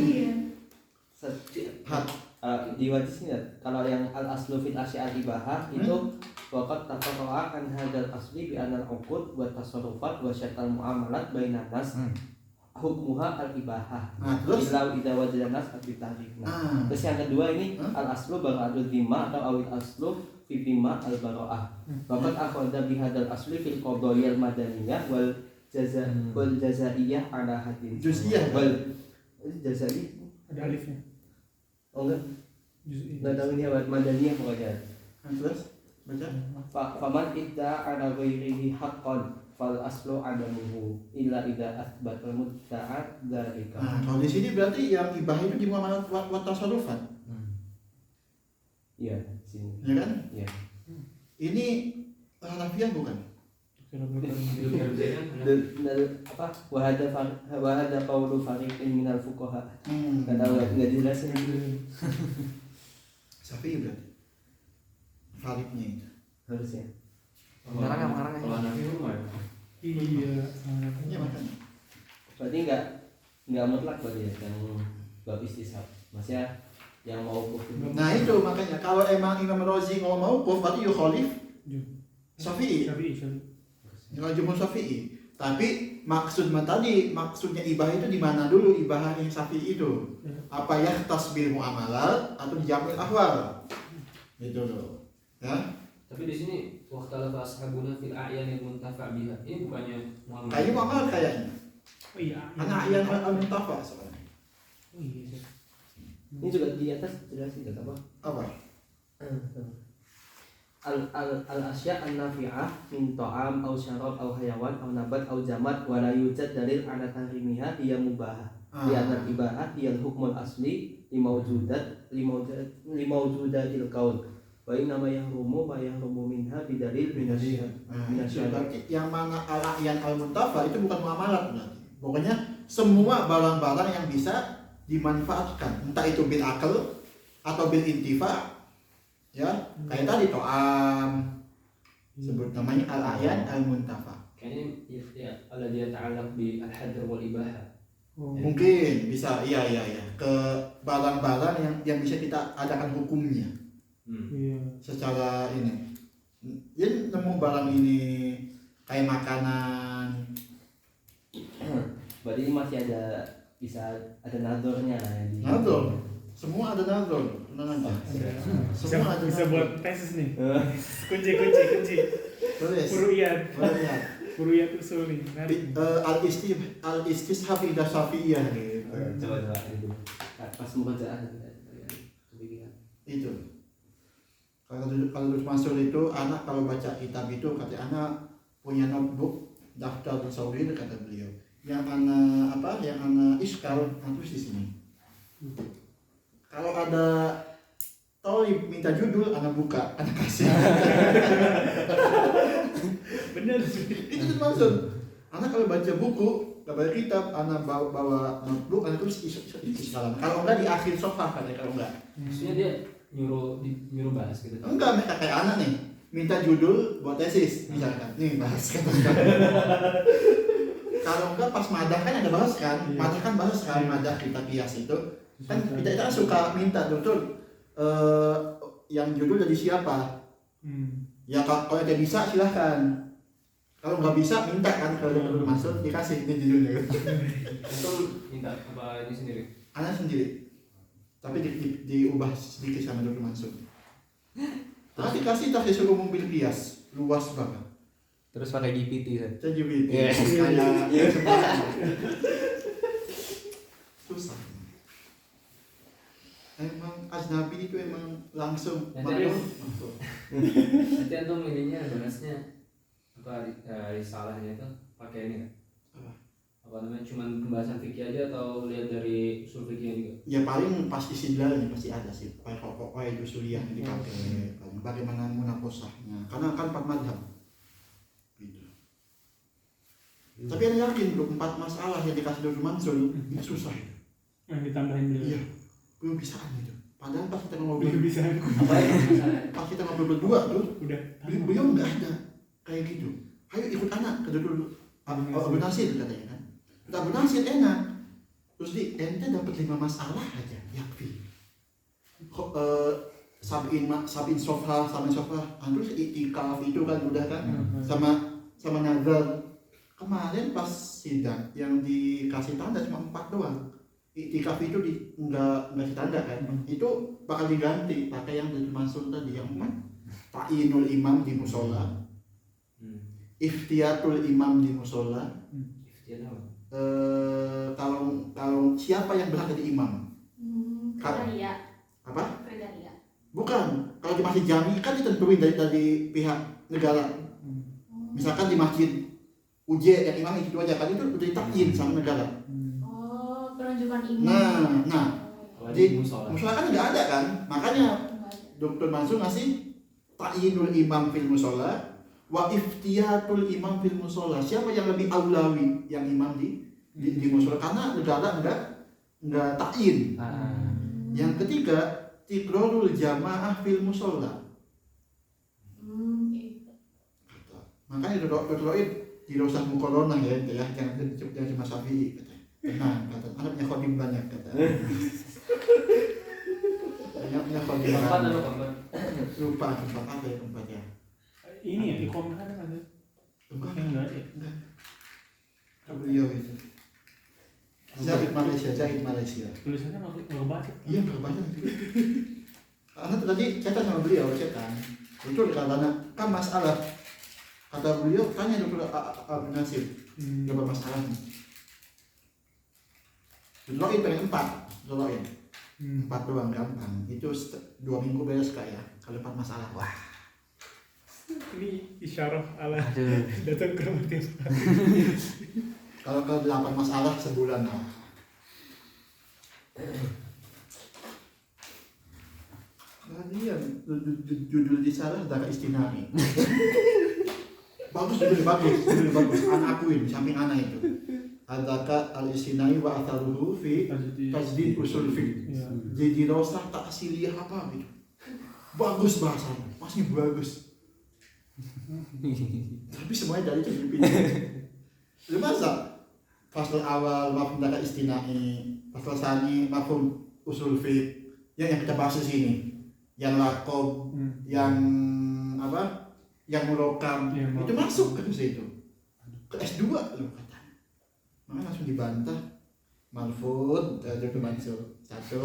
Di wajib ini kalau yang al aslu fil asya al ibahah itu waqad taqarra'a kan hadzal asli bi anal uqud wa tasarrufat wa syartal muamalat bainan nas hukmuha al ibahah. Nah, terus Ilau idza wajada nas bi tahrif. Terus yang kedua ini al aslu bara'atu dhimma atau awil aslu fi dhimma al bara'ah. Waqad akhadha bi hadzal asli fil qadayil madaniyah wal jazaiyah ala hadin. Juz'iyah. Wal jazaiyah Ada alifnya. oh enggak Juz'i. nggak tahu ini apa madaniyah pokoknya. terus baca. Faman idda ala ghairihi haqqan fal aslu adamuhu illa idza athbata mudda'at dzalika. Nah, kalau di sini berarti yang ibah itu di muamalat wa tasarrufan, Iya, sini. ya kan? Iya. Ini Hanafiyah bukan? Dan apa? Wahada qawlu fariqin minal fuqaha. Enggak tahu enggak jelas ini. Syafi'i berarti. Faridnya itu. Harusnya. Mengarang ya. Kalau anak rumah ya. Iya. Iya makanya. Berarti enggak mutlak berarti ya yang bab istishab. Maksudnya yang mau Nah itu makanya kalau emang Imam Razi ngomong mauquf berarti yukhalif Syafi'i. Kalau jumhur Syafi'i. Tapi maksudnya ibah itu di mana dulu ibah yang Syafi'i itu? Apa ya tasbil muamalat atau dijamil ahwal? Itu loh. Ya. Tapi di sini waqtalafa ashabuna fil a'yan yang muntafa biha. Ini bukannya muamalah. Kayaknya muamalat kayaknya. Oh iya. Karena ayan al-muntafa soalnya. Oh iya. ini juga di atas jelasin apa? Apa? Al asya an nafi'ah min ta'am aw syarab aw hayawan aw nabat aw jamat wa la yujad dalil ala tahrimiha hiya mubahah. Di anal ibahah hiya hukmul asli limawjudatil qaul. Wa inna ma yahrumu minha bidalil minasyari'ah. Berarti yang mana al-ayan al-muntafa itu bukan muamalat berarti. Pokoknya semua barang-barang yang bisa dimanfaatkan, entah itu bil akal atau bil intifa. Ya, kayak tadi to'am sebut namanya al-ayan al-muntafa. Kayaknya ya ala dia ta'alaq bi al-hadr wal ibahah. Mungkin bisa iya ke barang-barang yang bisa kita adakan hukumnya Iya. secara ini. Ya nemu barang ini kayak makanan. Berarti masih bisa ada nadornya lah ya di. Nador. Semua ada nador. Tenang aja. Semua ada Bisa nador. buat tesis nih. Kunci. Tulis. Furuyat usul nih. Al-istishab ida syafiyah gitu. Coba itu. Pas pembacaan kepikiran. Itu. Kalau terus masuk itu anak kalau baca kitab itu kata anak punya notebook daftar tasawuf kata beliau. yang ana iskal terus di sini. Kalau ada Tolib minta judul, ana buka, ana kasih. Bener. Itu maksud. Ana kalau baca buku, baca kitab, ana bawa notebook, ana tulis iskalan. Kalau enggak di akhir sofah kan, kalau enggak. Maksudnya dia nyuruh bahas gitu. Enggak, mereka kayak anak nih, minta judul buat tesis misalkan, nih bahas kan. Kalau enggak pas madah kan ada bahas kan, madah kan bahas kan, madah kita kias itu kan kita kan suka minta dokter yang judul dari siapa. Ya kalau tidak bisa silahkan, kalau nggak bisa minta kan, kalau dokter masuk dikasih ini judulnya. Itu minta apa ini sendiri? Anak sendiri, tapi diubah sedikit sama dokter masuk. Tadi dikasih tak disuruh mobil bias luas banget. Terus pakai GPT kan. ChatGPT Yes. kayak susah. Emang ajnabi itu emang langsung Nanti masuk. Nanti antum ininya bahasnya apa risalahnya itu pakai ini kan? Apa namanya, cuman pembahasan fikih aja atau lihat dari usul fikihnya juga? Ya paling pas istidlalnya pasti ada sih, pokoknya usuliyah yang dipakai, bagaimana munakosahnya, karena kan 4 madhab gitu. Tapi yang yakin tuh 4 masalah yang dikasih Dr. Mansur itu susah. Yang ditambahin dulu. Iya, belum bisaan itu. Padahal pas kita ngobrol, Belum bisa. Apa ya misalnya? pas kita ngobrol berdua tuh, Udah. beliau nggak ada kayak gitu. Ayo ikut anak ke Dr. Abu Nasir katanya kan. Kata Abu Nasir enak. Terus ente dapat 5 masalah aja, yakfi. Sabin sofa, terus itikaf itu kan udah kan, sama nazar. Kemarin pas sidang yang dikasih tanda cuma 4 doang. Itikaf itu enggak ditanda kan, itu bakal diganti pakai yang dimaksud tadi yang 4. Ta'inul imam di musola, iftiatul imam di musola. Iftiat apa? Kalau siapa yang berhak jadi imam? Kriteria. Apa? Kriteria. Bukan. Kalau di masjid jami kan ditentuin dari pihak negara. Misalkan di masjid UJ yang imam itu aja kan, itu udah ditakyin sama negara. Oh, penunjukan imam. Nah, Kalau di di musola. musola kan nggak ada kan, makanya Dr. Mansur ngasih ta'yinul imam fil musola wa iftiyatul imam fil musola. Siapa yang lebih aulawi yang imam di musola, karena negara enggak ta'yin. Yang ketiga, tikrorul jamaah fil musola. Makanya Dr. tidak usah mukolonah ya, jangan cuma Syafi'i katanya. Tenang, kata anaknya khodim banyak kata. Anaknya khodim Keempat banyak. atau keempat? Lupa tempat apa ya tempatnya? Ini ya ikhomah kan ada. Bukan, Enggak ya. enggak. Beliau itu. Zahid Malaysia. Tulisannya nggak kebaca. Iya, nggak banyak. Karena tadi saya sama beliau, itu karena kan masalah. Kata beliau, tanya Dr. Abu Nasir, berapa masalahnya? Doloin pengen 4, doloin 4 doang gampang. Itu 2 minggu beres kak ya, kalau 4 masalah. Wah. Ini isyarah ala Aduh. datang ke rumah tiap hari. Kalau ke 8 masalah sebulan lah. Kalian judul di sana Daka Istinami. Bagus. Anak akuin samping anak itu. Adaka al-istinai wa atharuhu fi tajdid usul fiqh. Jadi rosah tak silih apa gitu. Bagus bahasanya, pasti bagus. Tapi semuanya dari ChatGPT. Lu masa fasal awal mafhum daka istinai, fasal sani mafhum usul fiqh yang kita bahas di sini. Yang lakob, yang apa? Yang murokam, itu masuk ke situ. Ke S2 loh katanya. Makanya langsung dibantah. Malfud, Dr. Mansur. 1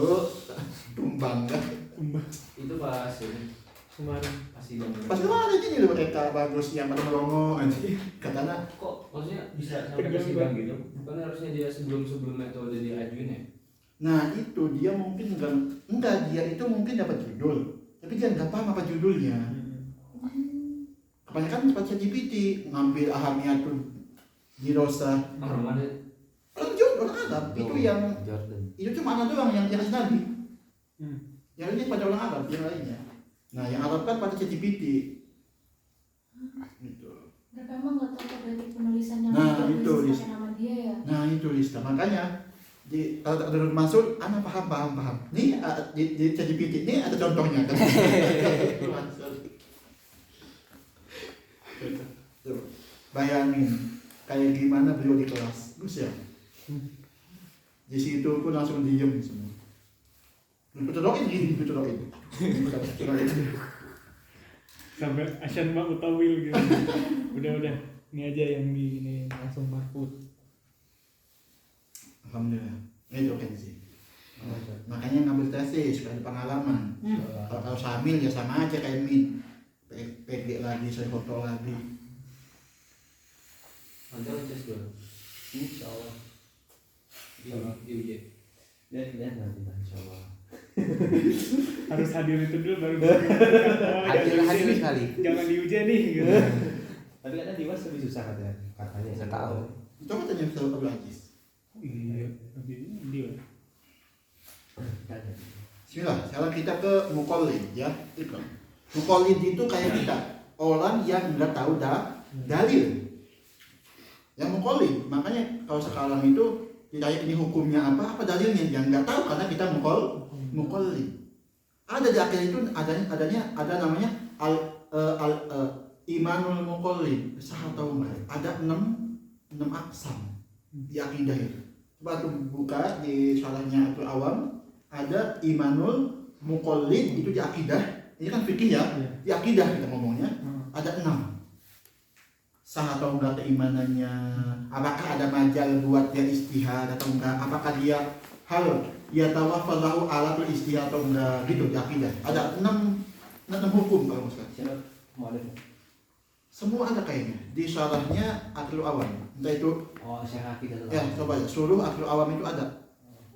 tumbang kan. Itu pas ini Kemarin. pasti dong. Pas kemarin ini loh mereka bagus yang pada melongo anjing. Katanya Kok maksudnya bisa sampai ke sidang gitu? Bukan harusnya dia sebelum metode diajuin ya? nah itu dia mungkin enggak dia itu mungkin dapat judul, tapi dia nggak paham apa judulnya. Kebanyakan cepat ChatGPT ngambil ahamiyatul dirosah. Mana orang Arab itu yang Jordan. itu cuma anak doang yang Nabi. Yang ini pada orang Arab, yang lainnya. Nah, yang Arab kan pada ChatGPT. Gitu. Mereka emang nggak tahu dari penulisannya. Nah, itu pakai nama dia ya. Nah, itu Lista. Makanya kalau ada maksud, anak paham. Nih di ChatGPT ini ada contohnya kan. Tuh, bayangin kayak gimana beliau di kelas, Gus ya. Di situ pun langsung diem semua. Dicodokin gini. Sampai Asyan Mak Utawil gitu. Udah. Ini aja yang di ini langsung mahfud. Alhamdulillah. Itu kan sih. Makanya ngambil tesis, ada pengalaman. Kalau sambil ya sama aja kayak Min. PG lagi, saya foto lagi. Nanti lanjut dulu. Insyaallah. Di UJ. Lihat nanti insyaallah. Harus hadir itu dulu baru Hadir sekali. Jangan diuji nih gitu. Tapi katanya Dimas lebih susah katanya. Nggak tahu. Coba tanya Ustaz Abdul Aziz. Iya, dia. Bismillah, sekarang kita ke muqallid ya. Ikram. Muqallid itu kayak kita, orang yang nggak tahu dalil. Yang muqallid, makanya kalau sekarang itu ditanya ini hukumnya apa dalilnya, yang nggak tahu karena kita muqallid. Ada di akhir itu ada namanya imanul muqallid, sah atau enggak. Ada 6 aqsam di akidah itu. Coba tuh buka di syarahnya atau awam, ada imanul muqallid itu di akidah. Ini kan fikih ya, di akidah kita ngomongnya. Ada 6. Sah atau enggak keimanannya, apakah ada majal buat dia istihad atau enggak, apakah dia hal ya tawaffalahu alatul istihad atau enggak, gitu di akidah. Ada 6 hukum kalau misalnya. Semua ada kayaknya di syarahnya Akhirul Awam. Entah itu syarah kita tuh. ya coba ya, suruh Akhirul Awam itu ada.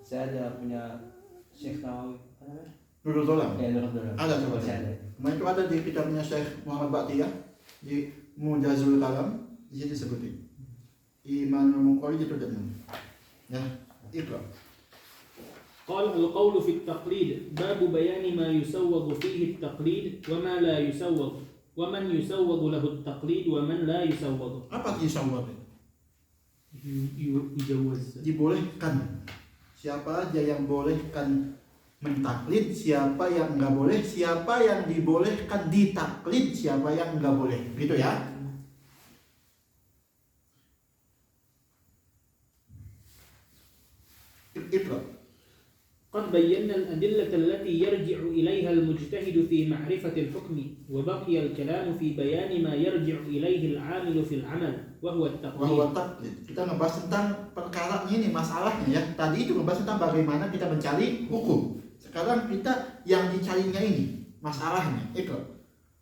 Saya ada punya Syekh Nawawi, apa namanya? Nurul Dolam. Ya, Nurul Dolam. Ada coba. Saya ada. Nah, itu ada di kitabnya Syekh Muhammad Baqtiyah di Mujazul Kalam, di situ disebutin. Imanul muqallid itu ada 6. Ya, ikra. قال القول في التقليد باب بيان ما يسوغ فيه التقليد وما لا يسوغ ومن يسوغ له التقليد ومن لا يسوغ. Apa yusawwab? يجوز. Dibolehkan. Siapa aja yang bolehkan mentaklid, siapa yang enggak boleh, siapa yang dibolehkan ditaklid, siapa yang enggak boleh. Gitu ya. Ikra. قد بينا الأدلة التي يرجع إليها المجتهد في معرفة الحكم وبقي الكلام في بيان ما يرجع إليه العامل في العمل وهو التقليد. Bahwa taklid. Kita ngebahas tentang perkaranya ini, masalahnya ya. Tadi itu ngebahas tentang bagaimana kita mencari hukum. Sekarang kita yang dicarinya ini, masalahnya. Ikra.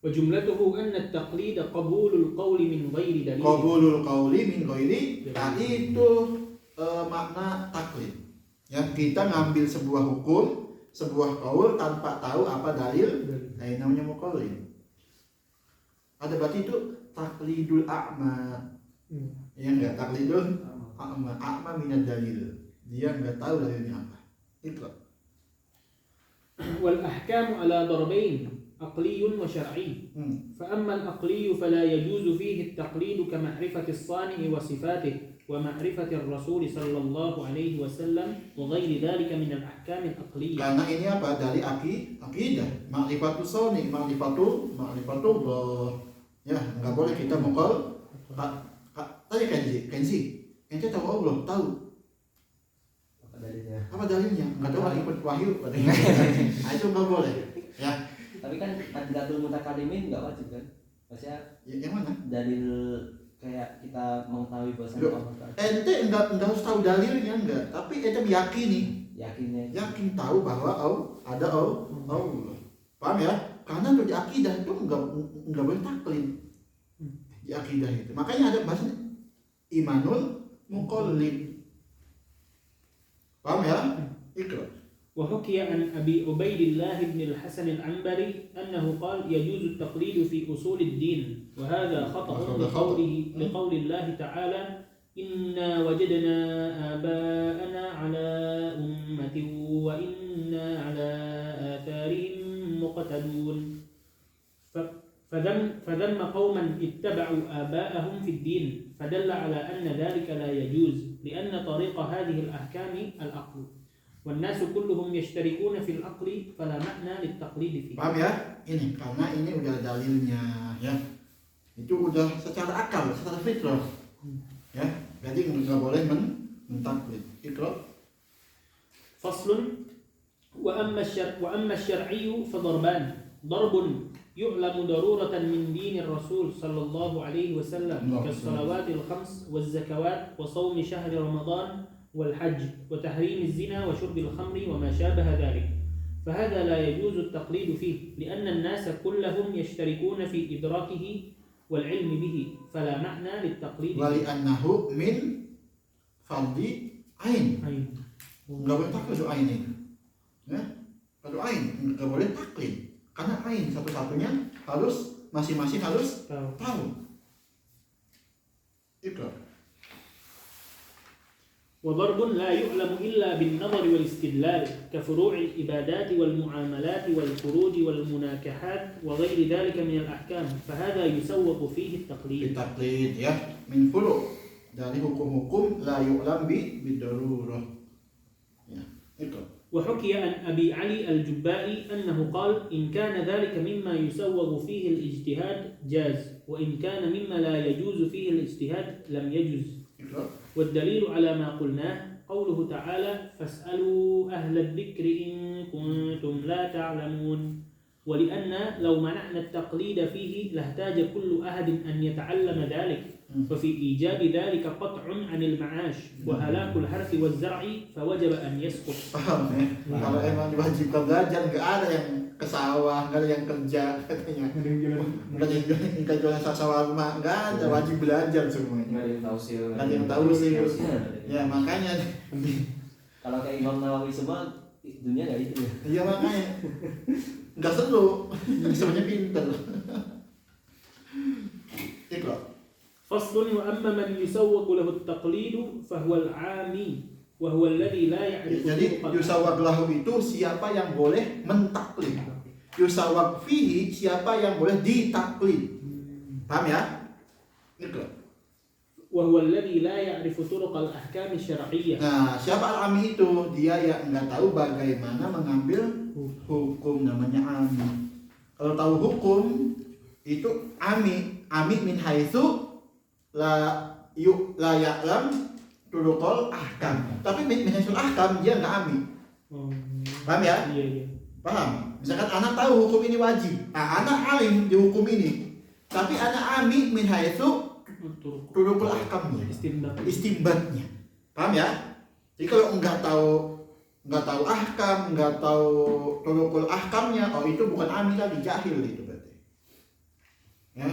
وجملته أن التقليد قبول القول من غير دليل. Qabulul qawli min ghairi. Tadi itu makna taklid. Ya, kita ngambil sebuah hukum, sebuah qaul tanpa tahu apa dalil. Nah, ini namanya muqallid. Ada berarti itu taklidul a'ma. Ya enggak, taklidul a'ma. A'ma minad dalil. Dia enggak tahu dalilnya apa. Itu. والأحكام على ضربين عقلي وشرعي. فأما العقلي فلا يجوز فيه التقليد كمعرفة الصانع وصفاته ومعرفة الرسول صلى الله عليه وسلم وغير ذلك من الأحكام العقلية. Karena ini apa? Dari akidah. Ma'rifatus sani, ma'rifatullah. Ya, enggak boleh kita mengkol. Tanya Kenzi. Ente tahu Allah, tahu. Apa dalilnya? Enggak tahu, ikut wahyu. Itu enggak boleh. Ya. Tapi kan Adilatul Mutakalimin enggak wajib kan? Maksudnya Yang mana? dalil kayak kita mengetahui bahasa Allah. Ente enggak harus tahu dalilnya enggak, tapi ente meyakini, yakin tahu bahwa ada Allah. Paham ya? Karena untuk di akidah itu enggak boleh taklid. Di akidah itu. Makanya ada bahasa imanul muqallid. Paham ya? Ikra. وحكي عن أبي عبيد الله بن الحسن العنبري أنه قال يجوز التقليد في أصول الدين وهذا خطأ لقول الله تعالى إنا وجدنا آباءنا على أمة وإنا على آثارهم مقتدون فذم قوما اتبعوا آباءهم في الدين فدل على أن ذلك لا يجوز لأن طريق هذه الأحكام العقل والناس كلهم يشتركون في العقل فلا معنى للتقليد فيه. Paham ya? Ini karena ini udah dalilnya ya. Itu udah secara akal, secara fitrah. Ya, jadi nggak boleh mentaklid. Ikra. فصل وأما الشرعي فضربان ضرب يعلم ضرورة من دين الرسول صلى الله عليه وسلم كالصلوات الخمس والزكوات وصوم شهر رمضان والحج وتحريم الزنا وشرب الخمر وما شابه ذلك فهذا لا يجوز التقليد فيه لأن الناس كلهم يشتركون في إدراكه والعلم به فلا معنى للتقليد ولأنه من فرض عين. Nggak boleh taklid ain ini. Ya, kalau ain nggak boleh taklid karena ain satu-satunya harus masing-masing harus tahu. Ikra. وضرب لا يعلم إلا بالنظر والاستدلال كفروع العبادات والمعاملات والفروج والمناكحات وغير ذلك من الأحكام فهذا يسوق فيه التقليد. التقليد ya min furu dari hukum-hukum la yu'lam bidarurah. Ya, ikra. وحكي عن أبي علي الجبائي أنه قال إن كان ذلك مما يسوغ فيه الاجتهاد جاز وإن كان مما لا يجوز فيه الاجتهاد لم يجوز والدليل على ما قلناه قوله تعالى فاسألوا أهل الذكر إن كنتم لا تعلمون ولأن لو منعنا التقليد فيه لاحتاج كل أحد أن يتعلم ذلك ففي إيجاب ذلك قطع عن المعاش وهلاك الحرث والزرع فوجب أن يسقط. Paham ya? Kalau emang diwajibkan belajar nggak ada yang ke sawah, nggak ada yang kerja katanya. Nggak ada yang jualan sasawarma, nggak ada, wajib belajar semuanya. Nggak ada yang tahu sih. Nggak ada yang tahu sih. Ya makanya. Kalau kayak Imam Nawawi semua dunia nggak itu ya. Iya makanya. Nggak seru, semuanya pinter. Ikra. فصل وأما من يسوق له التقليد فهو العامي وهو الذي لا يعرف. Jadi yusawwaq lahu itu siapa yang boleh mentaklid. Yusawwaq fihi siapa yang boleh ditaklid. Paham ya? Ikra. وهو الذي لا يعرف طرق الأحكام الشرعية. Nah, siapa al-ami itu? Dia yang nggak tahu bagaimana mengambil hukum, namanya ami. Kalau tahu hukum itu ami, ami min haitsu la ya'lam turuqul ahkam. Tapi min haitsul ahkam dia nggak ami. Paham ya? Iya. Paham? Misalkan anak tahu hukum ini wajib. Nah, anak alim di hukum ini. Tapi anak ami min haitsu turuqul ahkamnya, istimbatnya. Paham ya? Jadi kalau nggak tahu ahkam, nggak tahu turuqul ahkamnya, oh itu bukan ami lagi, jahil itu berarti. Ya.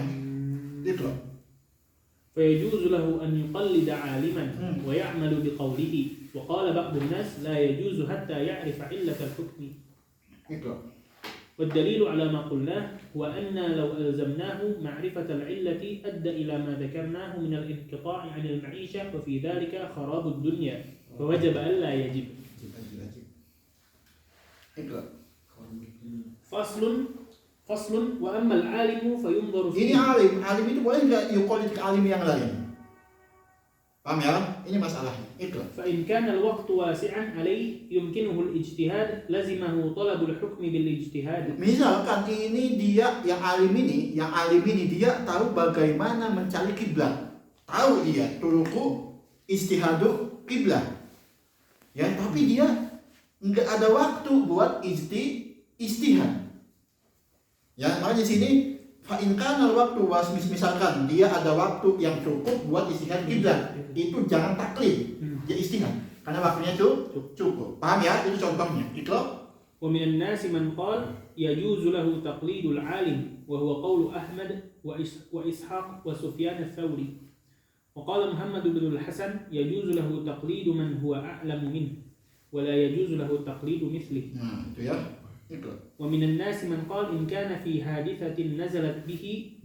Itu. فيجوز له أن يقلد عالما ويعمل بقوله وقال بعض الناس لا يجوز حتى يعرف علة الحكم. Itu. والدليل على ما قلناه هو أن لو ألزمناه معرفة العلة أدى إلى ما ذكرناه من الانقطاع عن المعيشة وفي ذلك خراب الدنيا فوجب ألا يجب. فصل وأما العالم فينظر Ini alim itu boleh nggak yuqallid ke alim yang lain? Paham ya? Ini masalahnya. Itu. فإن كان الوقت واسعا عليه يمكنه الاجتهاد لزمه طلب الحكم بالاجتهاد. Misalkan ini dia yang alim ini dia tahu bagaimana mencari kiblat. Tahu dia turuku istihadu kiblat. Ya, tapi dia nggak ada waktu buat istihad. Ya, makanya di sini fa in kana waktu misalkan dia ada waktu yang cukup buat istihad kiblat, itu jangan taklid, dia istihad karena waktunya cukup. Paham ya? Itu contohnya. Itu. ومن الناس من قال يجوز له تقليد العالم وهو قول أحمد وإسحاق وسفيان الثوري وقال محمد بن الحسن يجوز له تقليد من هو أعلم منه ولا يجوز له تقليد مثله. Nah, itu ya. Itu. ومن الناس من قال إن كان في حادثة نزلت به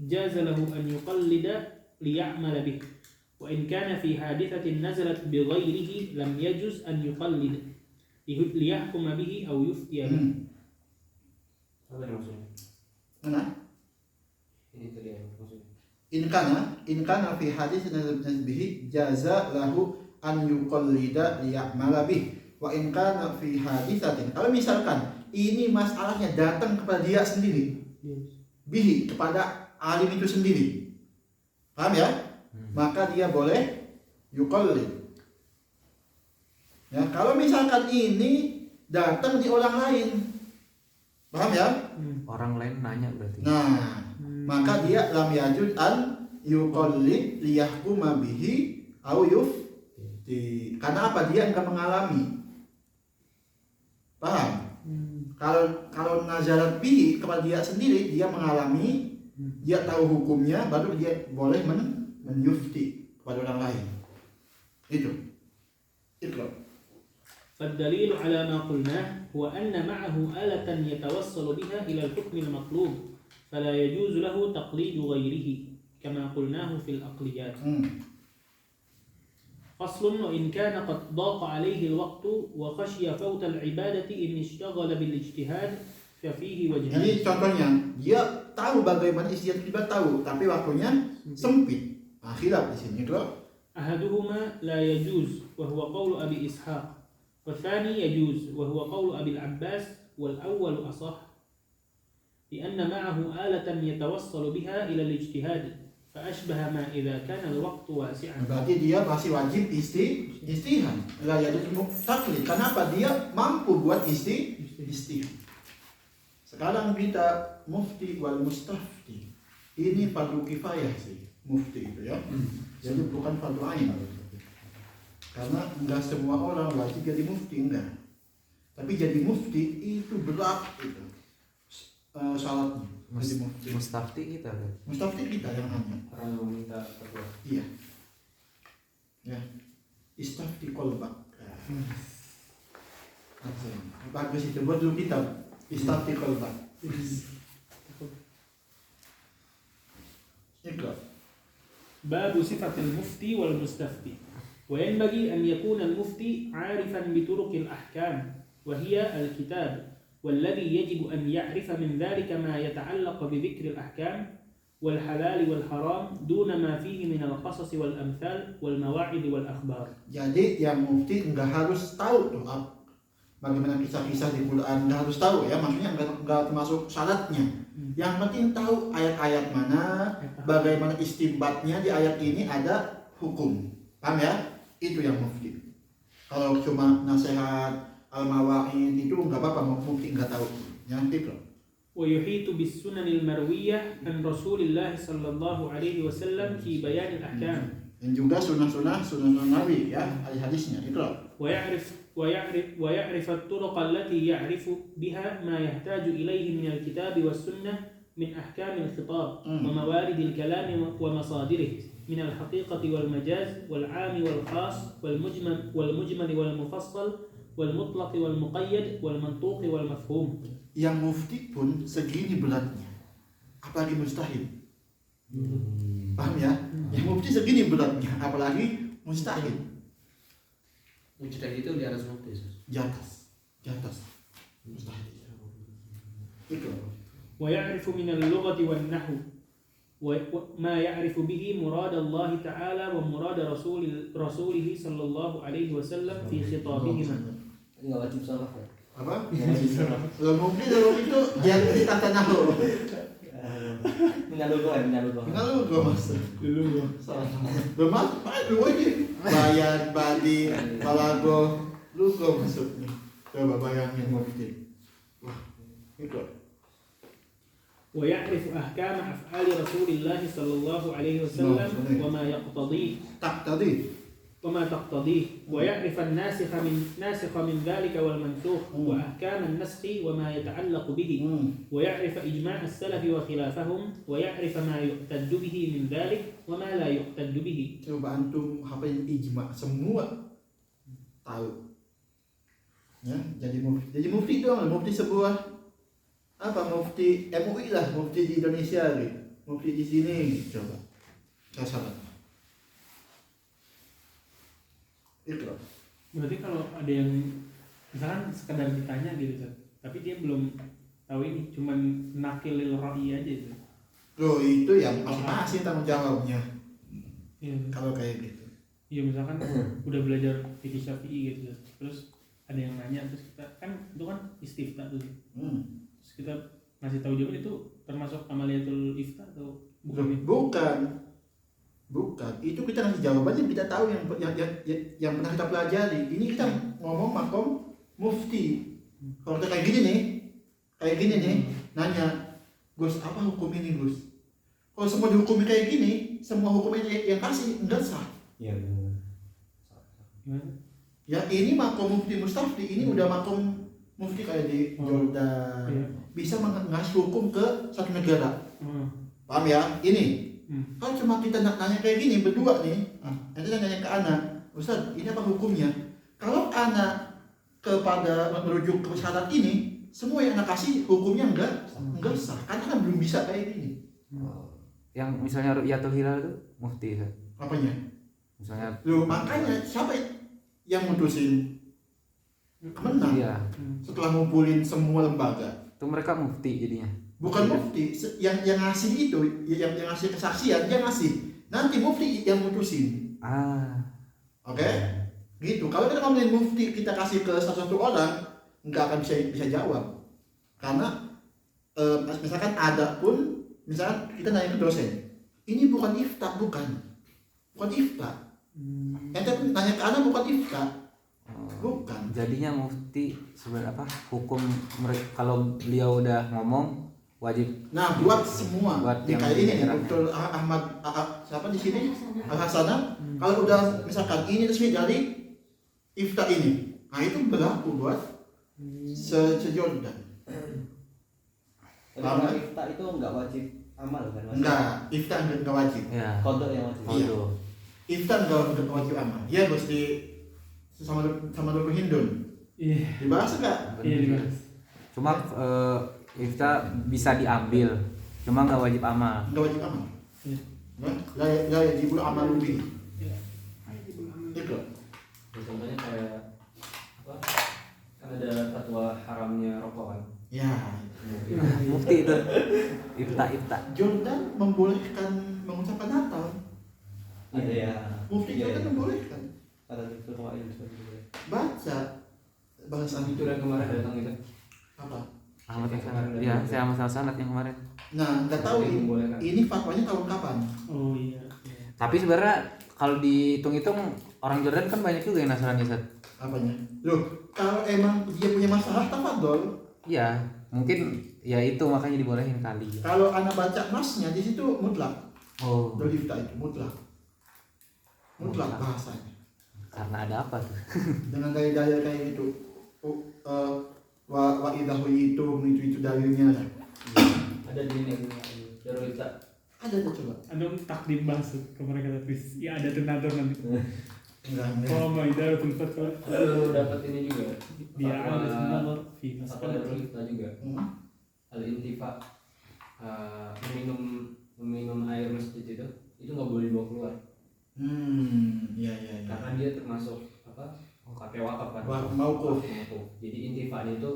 جاز له أن يقلد ليعمل به وإن كان في حادثة نزلت بغيره لم يجوز أن يقلد ليحكم به أو يفتي به. Apa yang maksudnya? Mana? Ini tadi apa maksudnya? In kana fi hadis bihi jaza lahu an yuqallida liya'mala bih. Wa in kana fi hadisatin, kalau misalkan ini masalahnya datang kepada dia sendiri, bihi, kepada alim itu sendiri, paham ya? Maka dia boleh yuqallid. Ya, kalau misalkan ini datang di orang lain, paham ya? Orang lain nanya berarti. Nah, maka dia lam yajud an yuqallid liyahkuma bihi au yufti. Karena apa? Dia enggak mengalami. Paham? Kalau nazarat bihi kepada dia sendiri, dia mengalami, dia tahu hukumnya, baru dia boleh menyufti kepada orang lain. Itu. فالدليل على ما قلناه هو أن معه آلة يتوصل بها إلى الحكم المطلوب فلا يجوز له تقليد غيره كما قلناه في الأقليات. فصل وإن كان قد ضاق عليه الوقت وخشي فوت العبادة إن اشتغل بالاجتهاد ففيه وجهان. Jadi contohnya, dia tahu bagaimana ijtihad ibadah tahu, tapi waktunya sempit. Khilaf di sini tuh. أحدهما لا يجوز وهو قول أبي إسحاق والثاني يجوز وهو قول أبي العباس والأول أصح لأن معه آلة يتوصل بها إلى الاجتهاد فأشبه ما إذا كان الوقت واسعا. Berarti dia masih wajib istihad. La yajuz taklid. Kenapa? Dia mampu buat istihad. Sekarang kita mufti wal mustafti. Ini fardu kifayah sih, mufti itu ya. Jadi bukan fardu ain. Karena enggak semua orang wajib jadi mufti, enggak. Tapi jadi mufti itu berat itu. Syaratnya. Jadi mufti. Mustafti kita kan. Mustafti kita yang hanya. Orang yang meminta fatwa. Iya. Ya. Istafti qalbak. Bagus itu, buat dulu kitab. Istafti qalbak. Ikut. باب صفة المفتي والمستفتي. وينبغي أن يكون المفتي عارفا بطرق الأحكام وهي الكتاب والذي يجب أن يعرف من ذلك ما يتعلق بذكر الأحكام والحلال والحرام دون ما فيه من القصص والأمثال والمواعظ والأخبار. Jadi yang mufti enggak harus tahu tuh bagaimana kisah-kisah di Quran, enggak harus tahu ya, maksudnya enggak termasuk syaratnya. Yang penting tahu ayat-ayat mana, bagaimana istinbatnya di ayat ini ada hukum. Paham ya? Itu yang mufti. Kalau cuma nasihat al-mawa'id itu enggak apa-apa, mufti enggak tahu. Yang itu. ويحيط بالسنن المروية عن رسول الله صلى الله عليه وسلم في بيان الأحكام. Dan juga sunnah Nabi ya, hadisnya itu. ويعرف الطرق التي يعرف بها ما يحتاج إليه من الكتاب والسنة من أحكام الخطاب وموارد الكلام ومصادره من الحقيقة والمجاز والعام والخاص والمجمل والمفصل والمطلق والمقيد والمنطوق والمفهوم. Yang mufti pun segini beratnya, apalagi mustahil. Paham ya? Yang mufti segini beratnya, apalagi mustahil. Mujtahid itu di atas mufti. Di atas. Mustahil. Itu. ويعرف من اللغة والنحو وما يعرف به مراد الله تعالى ومراد رسوله صلى الله عليه وسلم في خطابهما. Enggak wajib salah ya. Apa? Kalau mufti dalam itu dia tata nahu. Minalugo mas. Bermas, lu aja. Bayan, badi, balago, lugo maksudnya. Coba bayangin mufti. Wah, itu. ويعرف أحكام أفعال رسول الله صلى الله عليه وسلم وما يقتضيه. وما تقتضيه ويعرف الناسخ من ذلك والمنسوخ وأحكام النسخ وما يتعلق به ويعرف إجماع السلف وخلافهم ويعرف ما يؤتد به من ذلك وما لا يؤتد به. Coba antum hafal ijma semua tahu. Ya, jadi mufti dong, mufti sebuah apa, mufti MUI lah, mufti di Indonesia gitu. Mufti di sini coba. Salah. Itu. Berarti kalau ada yang misalkan sekedar ditanya gitu Ustaz, tapi dia belum tahu ini, cuman nakilil ra'i aja itu. Loh itu yang masing-masing tanggung jawabnya Iya. kalau kayak gitu. Iya misalkan udah belajar fikih Syafi'i gitu, terus ada yang nanya, terus kita kan itu kan istifta tuh, terus kita ngasih tahu jawaban itu termasuk amaliyatul ifta atau bukan? Bukan. Itu kita ngasih jawabannya, kita tahu yang pernah kita pelajari. Ini kita ngomong makom mufti. Kalau kita kayak gini nih, nanya, Gus apa hukum ini Gus? Kalau semua dihukumi kayak gini, semua hukumnya yang kasih enggak sah. Iya benar. Gimana? Ya ini makom mufti mustafti, ini udah makom mufti kayak di Jordan. Iya. Bisa ngasih hukum ke satu negara. Paham ya? Ini. Kalau cuma kita nanya kayak gini berdua nih, nanti nanya ke anak, Ustaz, ini apa hukumnya? Kalau anak kepada merujuk ke syarat ini, semua yang anak kasih hukumnya enggak sah, karena kan belum bisa kayak gini. Yang misalnya ru'yatul hilal itu mufti Ustaz. Apanya? Misalnya Makanya siapa yang mutusin? Kemenang. iya, Setelah ngumpulin semua lembaga. itu mereka mufti jadinya. Bukan mufti, yang ngasih itu, yang ngasih kesaksian, dia ngasih. Nanti mufti yang mutusin. Oke? Gitu. Kalau kita ngomongin mufti, kita kasih ke satu orang, nggak akan bisa jawab. Karena misalkan ada pun, misalkan kita nanya ke dosen, ini bukan ifta, bukan ifta. Ente nanya ke anak bukan ifta, bukan. Jadinya mufti sebenarnya apa? Hukum mereka kalau beliau udah ngomong wajib. Nah, buat semua. Buat Nih, yang kayak ini nih, daerah. Dr. Ahmad siapa di sini? Al Hasanah. Kalau udah misalkan ini resmi dari ifta ini, nah itu berlaku buat se-Jordan. Kalau ifta itu nggak wajib amal kan? Enggak, ifta enggak wajib. Ya. Kodok yang wajib. Iya. Waduh. Ifta enggak wajib amal. Ya bos di sama Dr. Hindun. Iya. Dibahas enggak? Iya dibahas. Cuma ifta bisa diambil, cuma nggak wajib amal. Enggak wajib amal. Iya. La yajibul amalu bihi. Iya. Itu. Ya, contohnya kayak apa? Kan ada fatwa haramnya rokok kan. Ya. Mufti itu. Ifta. Jordan membolehkan mengucapkan Natal. Ada ya. Mufti Iya, Jordan iya. membolehkan. Ada itu kemarin sebenarnya. Baca bahasa Itu yang kemarin datang itu. apa? Ahmad yang sanad. Iya, saya sama sanad yang kemarin. Nah, nggak tahu Yang membolehkan. ini fatwanya tahun kapan. Oh iya. Tapi sebenarnya kalau dihitung-hitung orang Jordan kan banyak juga yang Nasrani Ustaz. Apanya? Loh, kalau emang dia punya masalah, tafadhol. Iya, mungkin ya itu makanya dibolehin kali. Kalau anak baca nasnya di situ mutlak. Oh, Dari ifta itu mutlak. Mutlak Mutlak. bahasanya. karena ada apa tuh? Dengan gaya-gaya kayak gitu. Wa idahu itu dalilnya. Ada di ini Darul Ifta. Ada coba. Ada takdim bahasa kemarin kata tulis. Ya ada tenaga nanti. Enggak. Oh my god, fatwa. Lalu dapat ini juga. Dia ada sebenarnya fi Fatwa Darul Ifta juga. Al-intifa, meminum air masjid itu nggak boleh dibawa keluar Iya. karena dia termasuk apa pakai wakaf kan. Mauquf. Jadi intifanya itu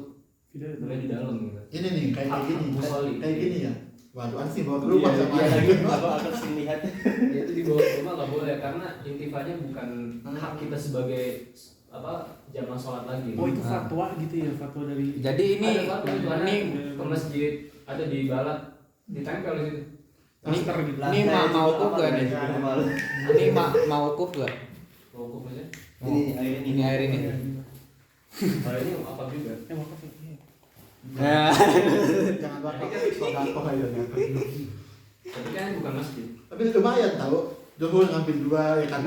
Tidak boleh di dalam gitu. Ini nih kayak gini. Musolli. Kayak gini ya. Waduh, aneh sih bawa ke rumah Iya, sama iya, anak. lagi. Aku sering lihat. Ya, itu dibawa ke rumah nggak boleh karena intifanya bukan hak kita sebagai apa jamaah sholat lagi. Oh itu fatwa gitu ya, fatwa dari. Jadi ini ada fatwa itu ini ke masjid, ada di balat, ditempel di situ. Master gitu. Ini mauquf gak nih? Ini mauquf gak? Mauquf aja. Ini air ini. Ini air ini. Kalau ini apa juga? Wakaf ya. Iya. Ya. Jangan wakaf aja. Tapi kan bukan masjid. Tapi lumayan tahu. Zuhur ngambil 2 ya kan.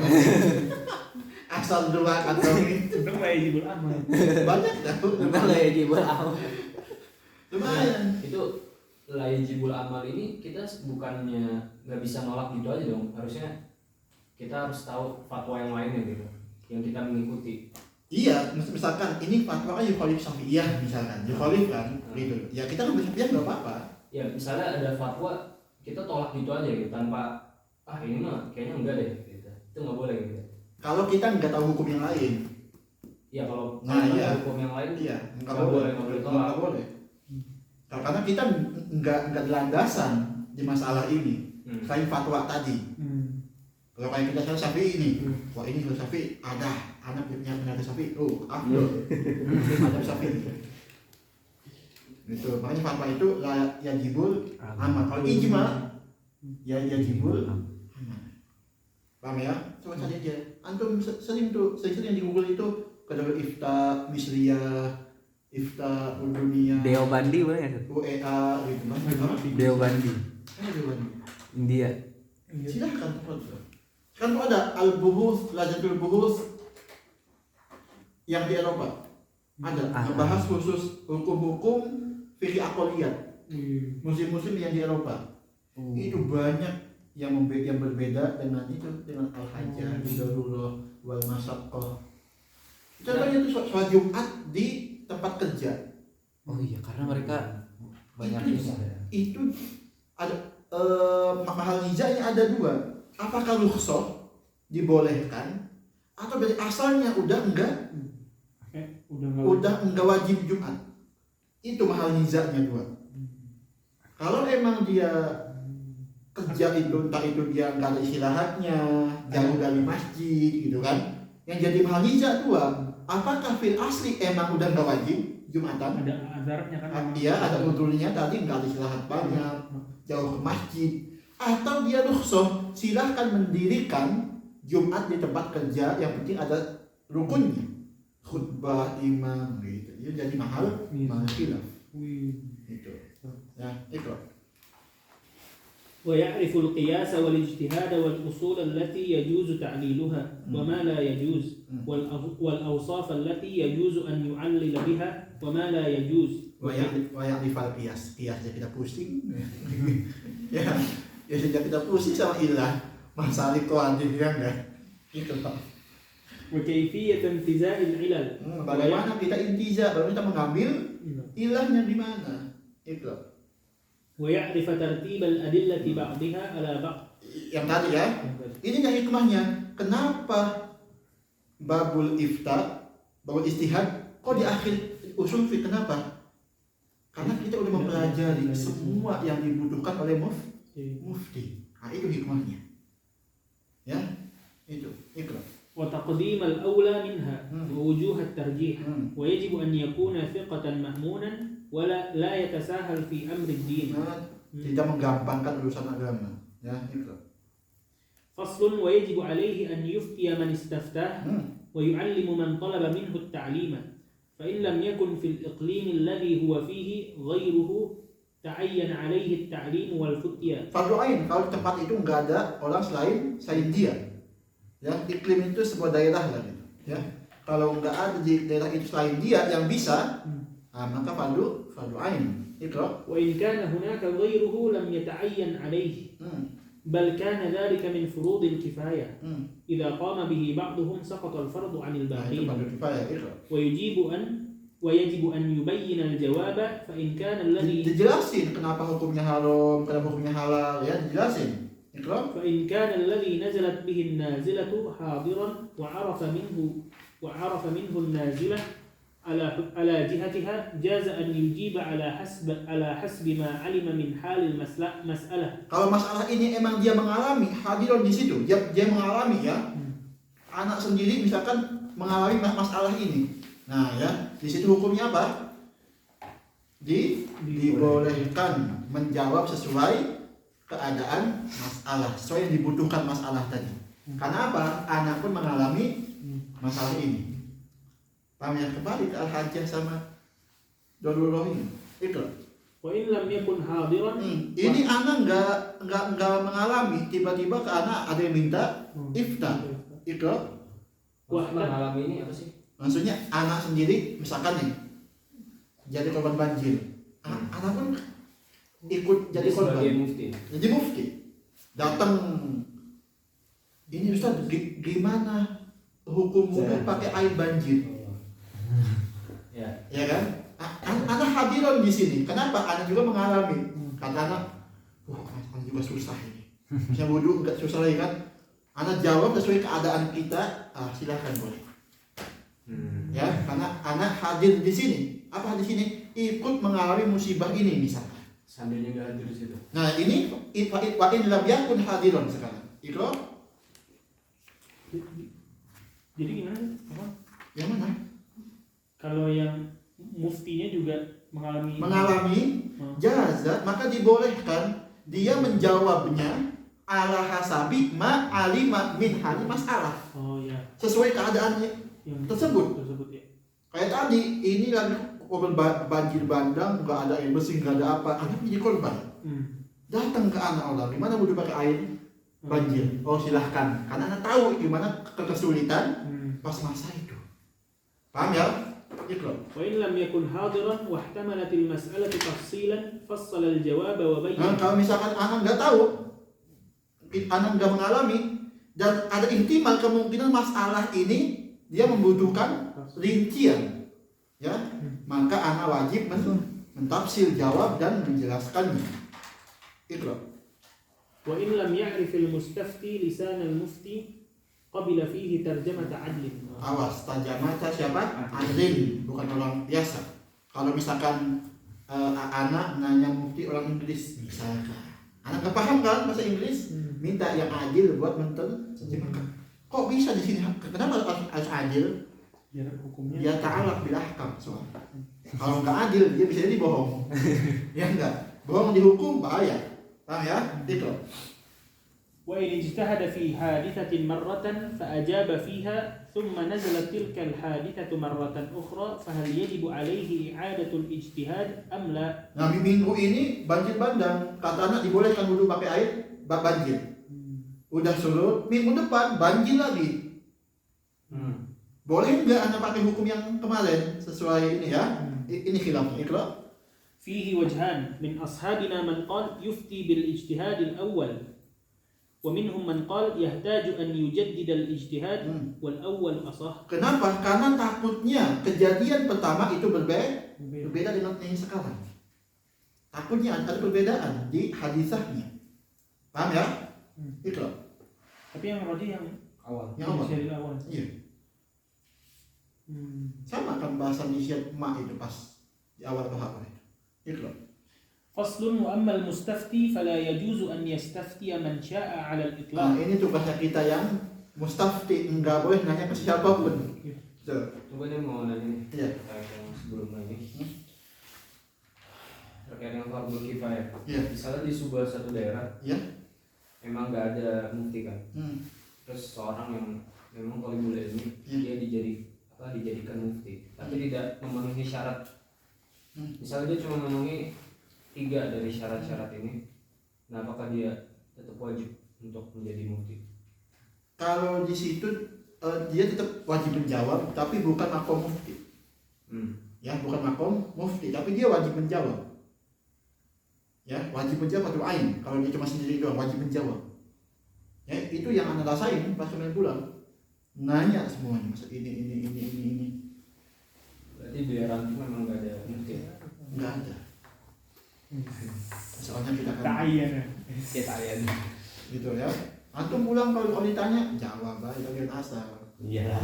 Asal 2 kantong Untung lah yajibul amal. banyak tahu. Lah ya jibul amal. Lumayan. Itu layjibul amal ini kita bukannya nggak bisa nolak gitu aja dong. Harusnya kita harus tahu fatwa yang lainnya gitu, yang kita mengikuti. Iya, misalkan ini fatwa kan yukhalif Syafi'iyah misalkan. Yukhalif kan gitu. Ya kita kan Syafi'iyah enggak apa-apa. Ya misalnya ada fatwa kita tolak gitu aja gitu tanpa ini mah kayaknya enggak deh gitu. Itu nggak boleh gitu. Kalau kita nggak tahu hukum yang lain, Ya kalau Nah, kalau iya. hukum yang lain iya Nggak boleh tolak. nggak boleh. Karena kita nggak landasan di masalah ini. Selain fatwa tadi. Kalau kayak kita Syafi'i ini, wah ini kalau Syafi'i ada anak punya penyakit Syafi'i, afdol. Ada Syafi'i. Gitu. Makanya fatwa itu yajibul amal. Kalau ijma ya yajibul amal. Paham ya? Coba cari aja. Antum sering di Google itu kalau ifta misriyah, ifta urduniyah, Deobandi boleh ya? UEA gitu kan. Deobandi, Deobandi. India. Silahkan tuh. Kan tuh ada al-buhus, lajatul buhus yang di Eropa. Ada ngebahas khusus hukum-hukum fikih aqliyat. Muslim-muslim yang di Eropa. Itu banyak yang berbeda dengan al-hajjah, darurah, wal masyaqqah. Contohnya itu sholat Jumat di tempat kerja. Oh iya, karena mereka banyak Itu ada mahal nizanya ada dua. Apakah rukhsah dibolehkan atau dari asalnya udah enggak wajib Jumat? Itu mahal nizanya dua. Kalau emang dia kerja itu entah itu dia nggak ada istirahatnya, jauh dari masjid gitu kan, yang jadi mahal niza dua. Apakah fil asli emang udah nggak wajib Jumatan? Ada azarnya kan? Iya, ada udurnya tadi nggak ada istirahat banyak, jauh ke masjid. Atau dia rukhsah, silahkan mendirikan Jumat di tempat kerja, yang penting ada rukunnya, khutbah imam gitu. Itu jadi mahal khilaf. Itu. Ya, itu. ويعرف القياس والاجتهاد والأصول التي يجوز تعليلها وما لا يجوز والأوصاف التي يجوز أن يعلل بها وما لا يجوز Wayak kiasnya kita pusing. Ya sejak kita pusing sama ilah masalah kuantin kan itu Pak. وكيفية انتزاع العلل Bagaimana kita intiza, bagaimana kita mengambil ilahnya di mana? Itu. ويعرف ترتيب الأدلة بعضها على بعض. Yang tadi ya. Ini yang hikmahnya. Kenapa babul ifta, babul istihad kok di akhir usul fiqh? Kenapa? Karena kita udah mempelajari semua yang dibutuhkan oleh mufti. Nah, itu hikmahnya. Ya, itu. وتقديم الأولى منها ووجوه الترجيح ويجب أن يكون ثقة مأمونا ولا لا يتساهل في أمر الدين. Tidak menggampangkan urusan agama. Ya, itu. فصل ويجب عليه أن يفتي من استفتاه ويعلم من طلب منه التعليم فإن لم يكن في الإقليم الذي هو فيه غيره تعين عليه التعليم والفتيا. Fardu ain, kalau di tempat itu nggak ada orang selain dia. Ya, iklim itu sebuah daerah lah gitu. Ya, kalau nggak ada di daerah itu selain dia yang bisa, maka fardu ain. Ikra. وإن كان هناك غيره لم يتعين عليه بل كان ذلك من فروض الكفاية إذا قام به بعضهم سقط الفرض عن الباقين ويجب أن يبين الجواب فإن كان الذي dijelasin kenapa hukumnya haram, kenapa hukumnya halal, ya dijelasin. Ikra. فإن كان الذي نزلت به النازلة حاضرا وعرف منه النازلة على جهتها جاز أن يجيب على حسب ما علم من حال المسألة. Kalau masalah ini emang dia mengalami, hadiron di situ, dia mengalami ya. Anak sendiri misalkan mengalami masalah ini. Nah, ya, di situ hukumnya apa? Dibolehkan menjawab sesuai keadaan masalah, sesuai yang dibutuhkan masalah tadi. Karena apa? Anak pun mengalami masalah ini. Paham ya? Kembali ke al-hajjah sama darurah ini. Itu. وإن لم يكن حاضرا. Ini anak nggak mengalami, tiba-tiba ke anak ada yang minta ifta. Itu. Mengalami ini apa sih? Maksudnya anak sendiri misalkan nih jadi korban banjir. Anak pun ikut jadi korban. Jadi mufti. Datang. Ini Ustaz, gimana hukum pakai air banjir? Ya kan? Anak hadiran di sini. Kenapa? Anak juga mengalami. Kata anak, anak juga susah ini. Misalnya wudhu nggak susah lagi kan? Anak jawab sesuai keadaan kita, silakan boleh. Ya, karena anak hadir di sini. Apa di sini? Ikut mengalami musibah ini misalkan. Seandainya nggak hadir di situ. Nah ini wa in lam yakun hadiron sekarang. Ikro, Jadi gimana? Apa? yang mana? Kalau yang muftinya juga mengalami jazat, maka dibolehkan dia menjawabnya ala hasabi ma alima min hal masalah. Oh ya. Sesuai keadaannya Yang tersebut. ya. Kayak tadi, ini lagi korban banjir bandang, nggak ada air bersih, nggak ada apa, anak jadi korban. Datang ke anak Allah, gimana mau pakai air banjir? Oh silahkan, karena anak tahu gimana kesulitan pas masa itu. Paham ya? Ikut. وإن لم يكن حاضرا واحتملت المسألة تفصيلا فصل الجواب وبين. Nah, kalau misalkan anak nggak tahu, anak nggak mengalami, dan ada ihtimal kemungkinan masalah ini dia membutuhkan rincian, ya, maka anak wajib mentafsir jawab dan menjelaskannya. Ikut. وإن لم يعرف المستفتي لسان المفتي قبل فيه ترجمة عدل. Awas, tajamata siapa? Adil, bukan orang biasa. Kalau misalkan anak nanya mufti orang Inggris, misalkan anak nggak paham kan bahasa Inggris, minta yang adil buat menerjemahkan. Kok bisa di sini? Kenapa harus adil? Biar hukumnya. Ya ta'alaq bil ahkam soal. Kalau nggak adil, dia bisa jadi bohong. Ya enggak? Bohong dihukum bahaya. Paham ya? Itu. وإن اجتهد في حادثة مرة فأجاب فيها ثم نزلت تلك الحادثة مرة أخرى فهل يجب عليه إعادة الاجتهاد أم لا؟ Nah minggu ini banjir bandang, kata anak dibolehkan wudhu pakai air banjir. Udah surut, minggu depan banjir lagi. Boleh nggak anak pakai hukum yang kemarin sesuai ini ya? Ini khilaf. Iqra. فيه وجهان من أصحابنا من قال يفتي بالاجتهاد الأول ومنهم من قال يحتاج أن يجدد الاجتهاد والأول أصح. Kenapa? Karena takutnya kejadian pertama itu berbeda dengan yang sekarang. Takutnya ada perbedaan di hadisahnya. Paham ya? Iqra. Tapi yang tadi yang awal. Yang awal. Dari awal. Iya. Sama kan bahasan isyarat mak itu pas di awal bahasa itu. Iqra. فصل وأما المستفتي فلا يجوز أن يستفتي من شاء على Nah, الإطلاق. ini tugasnya kita yang mustafti, enggak boleh nanya ke siapapun. Tuh. Coba nih mau nanya nih. Iya. Terkait yang sebelumnya ini. Terkait yang fardhu kifayah. Iya. Misalnya di sebuah satu daerah, Iya. memang nggak ada mufti kan. Terus seorang yang memang talibul ilmi, dia dijadikan mufti, tapi tidak memenuhi syarat. Misalnya dia cuma memenuhi 3 dari syarat-syarat ini, nah apakah dia tetap wajib untuk menjadi mufti? Kalau di situ dia tetap wajib menjawab, tapi bukan makom mufti. Ya, bukan makom mufti, tapi dia wajib menjawab. Ya, wajib menjawab atau ain. Kalau dia cuma sendiri doang, wajib menjawab. Ya, itu yang Anda rasain pas kemarin pulang. Nanya semuanya, masa ini. Berarti di daerah itu memang nggak ada mufti. Enggak ada. Soalnya kita kan Ketayan. gitu ya. Antum pulang kalau ditanya jawab aja bagian asal. Iya.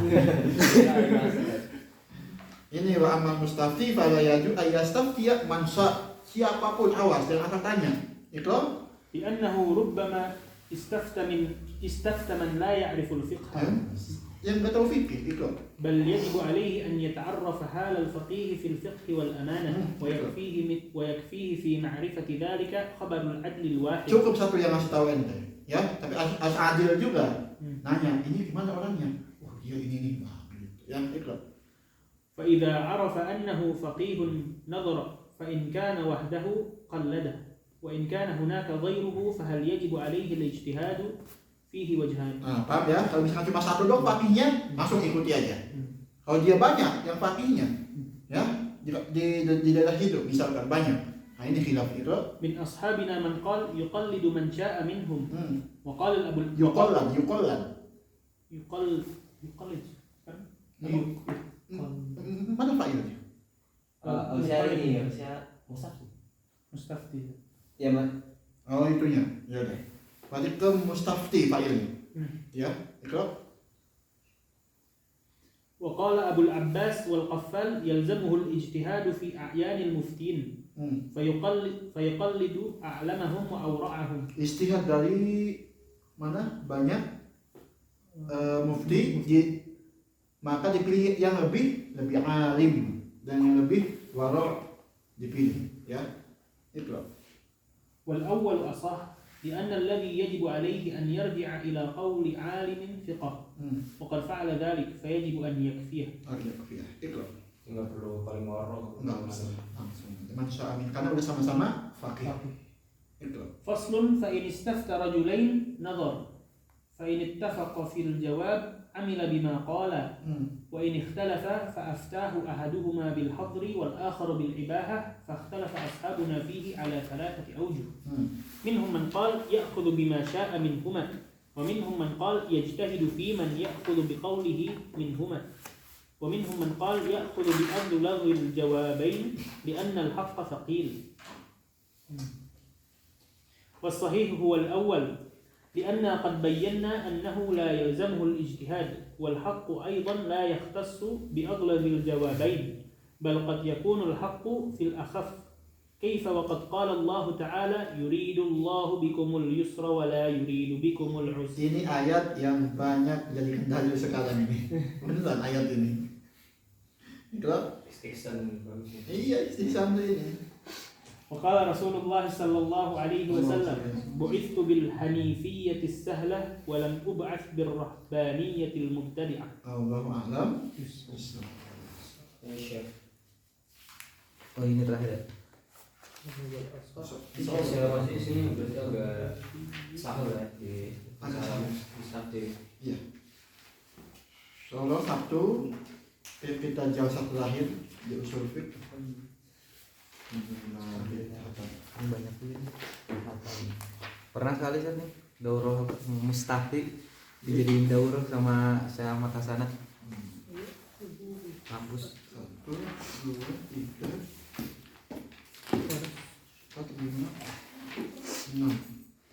Ini wa amal mustafti fala yaju ayastaftiya mansa, siapapun awas jangan asal tanya. Itu لأنه ربما استفتى من لا يعرف الفقه yang enggak tahu fikih itu. بل يجب عليه أن يتعرف حال الفقيه في الفقه والأمانة ويكفيه في معرفة ذلك خبر العدل الواحد. Cukup satu yang ngasih tahu ente, ya. Tapi harus adil juga. Nanya, ini gimana orangnya? Oh, dia ini. Wah, gitu. Ya, itu. فإذا عرف أنه فقيه نظر فإن كان وحده قلده وإن كان هناك غيره فهل يجب عليه الاجتهاد فيه وجهان. Nah, paham ya? Kalau misalkan cuma satu dong fakihnya, langsung ikuti aja. Kalau dia banyak yang fakihnya, ya di daerah itu misalkan banyak. Nah ini khilaf itu. من أصحابنا من قال يقلد من شاء منهم وقال الأبو Yuqallad. يقلد Mana fa'ilnya? Harusnya مستفتي. Ya, Mas. Oh itunya. Ya udah. Berarti ke mustafti fa'ilnya. Ya, ikra. وقال أبو العباس والقفال يلزمه الاجتهاد في أعيان المفتين فيقلد أعلمهم وأورعهم. Ijtihad dari mana? Banyak mufti, maka dipilih yang lebih alim dan yang lebih wara' dipilih, ya. Ikra. والأول أصح لأن الذي يجب عليه أن يرجع إلى قول عالم ثقة وقد فعل ذلك فيجب أن يكفيه. Oke, ya. Ikra. Nggak perlu paling warok. Enggak usah langsung. Man syaa amin. Karena udah sama-sama faqih. Ikra. فصل فإن استفتى رجلين نظر فإن اتفق في الجواب عمل بما قال وإن اختلف فأفتاه أحدهما بالحظر والآخر بالإباحة فاختلف أصحابنا فيه على 3 أوجه. منهم من قال يأخذ بما شاء منهما ومنهم من قال يجتهد في من يأخذ بقوله منهما ومنهم من قال يأخذ بأبلغ الجوابين لأن الحق ثقيل. والصحيح هو الأول لأننا قد بينا أنه لا يلزمه الاجتهاد والحق أيضا لا يختص بأغلب الجوابين بل قد يكون الحق في الأخف كيف وقد قال الله تعالى يريد الله بكم اليسر ولا يريد بكم العسر. Ini ayat yang banyak dijadikan dalil sekarang ini. Beneran ayat ini. Ikra. Istihsan bagusnya. Iya, istihsan ini. وقال رسول الله صلى الله عليه وسلم بعثت بالحنيفية السهلة ولم أبعث بالرهبانية المبتدعة. Allahu a'lam. Ya, Syekh. Oh ini terakhir ya? Saya di sini berarti agak sahur ya di masalah mustaqim. Iya. Solo Sabtu kita jauh satu lahir di usul fiqh. Banyak juga nih. Pernah sekali kan nih daurah mustahil dijadiin daurah sama saya Ahmad Hasanah kampus. 1, 2, 3, 4, 5,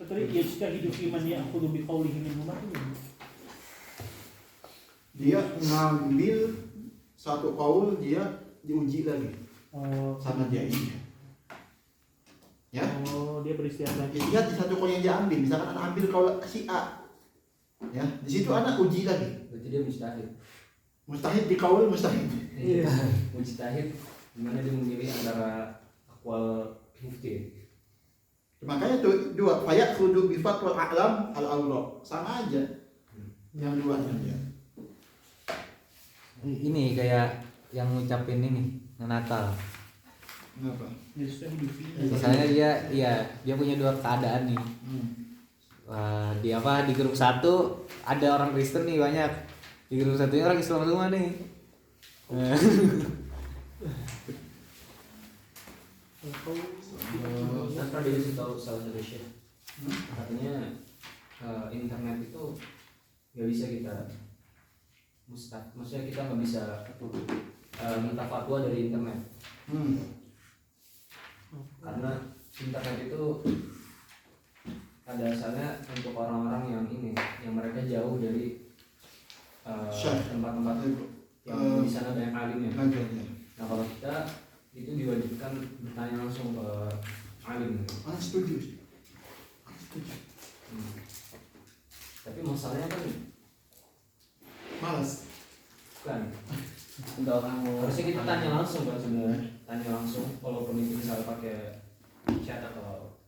6. Tadi يجتهد في من يأخذ بقوله منهما. Dia ngambil satu kaul, dia diuji lagi sama dia ini. Ya. Oh, dia beristihad lagi. Lihat di satu kaul yang dia ambil, misalkan anak ambil kaul si A. Ya, di situ anak uji lagi. Berarti dia mustahil. Mustahil di kaul mustahil. Iya. Mustahil gimana dia memilih antara akwal mufti. Makanya tuh dua, fayak khudu bi fatwal a'lam al-awra. Sama aja. Yang duanya dia. Ini kayak yang ngucapin ini Natal. Kenapa? Misalnya dia punya dua keadaan nih. Di apa di grup 1 ada orang Kristen nih banyak. Di grup 1-nya orang Islam semua nih. Saya pernah dikasih tahu salah satu syekh. Katanya internet itu nggak bisa kita maksudnya kita nggak bisa minta fatwa dari internet. Karena internet itu pada asalnya untuk orang-orang yang ini, yang mereka jauh dari tempat-tempat yang di sana banyak alimnya. Nah kalau kita itu diwajibkan bertanya langsung ke alim. Setuju. Tapi masalahnya kan Malas. bukan. Untuk orang Harusnya kita tanya langsung kan sebenarnya, tanya langsung. Walaupun itu misalnya pakai chat atau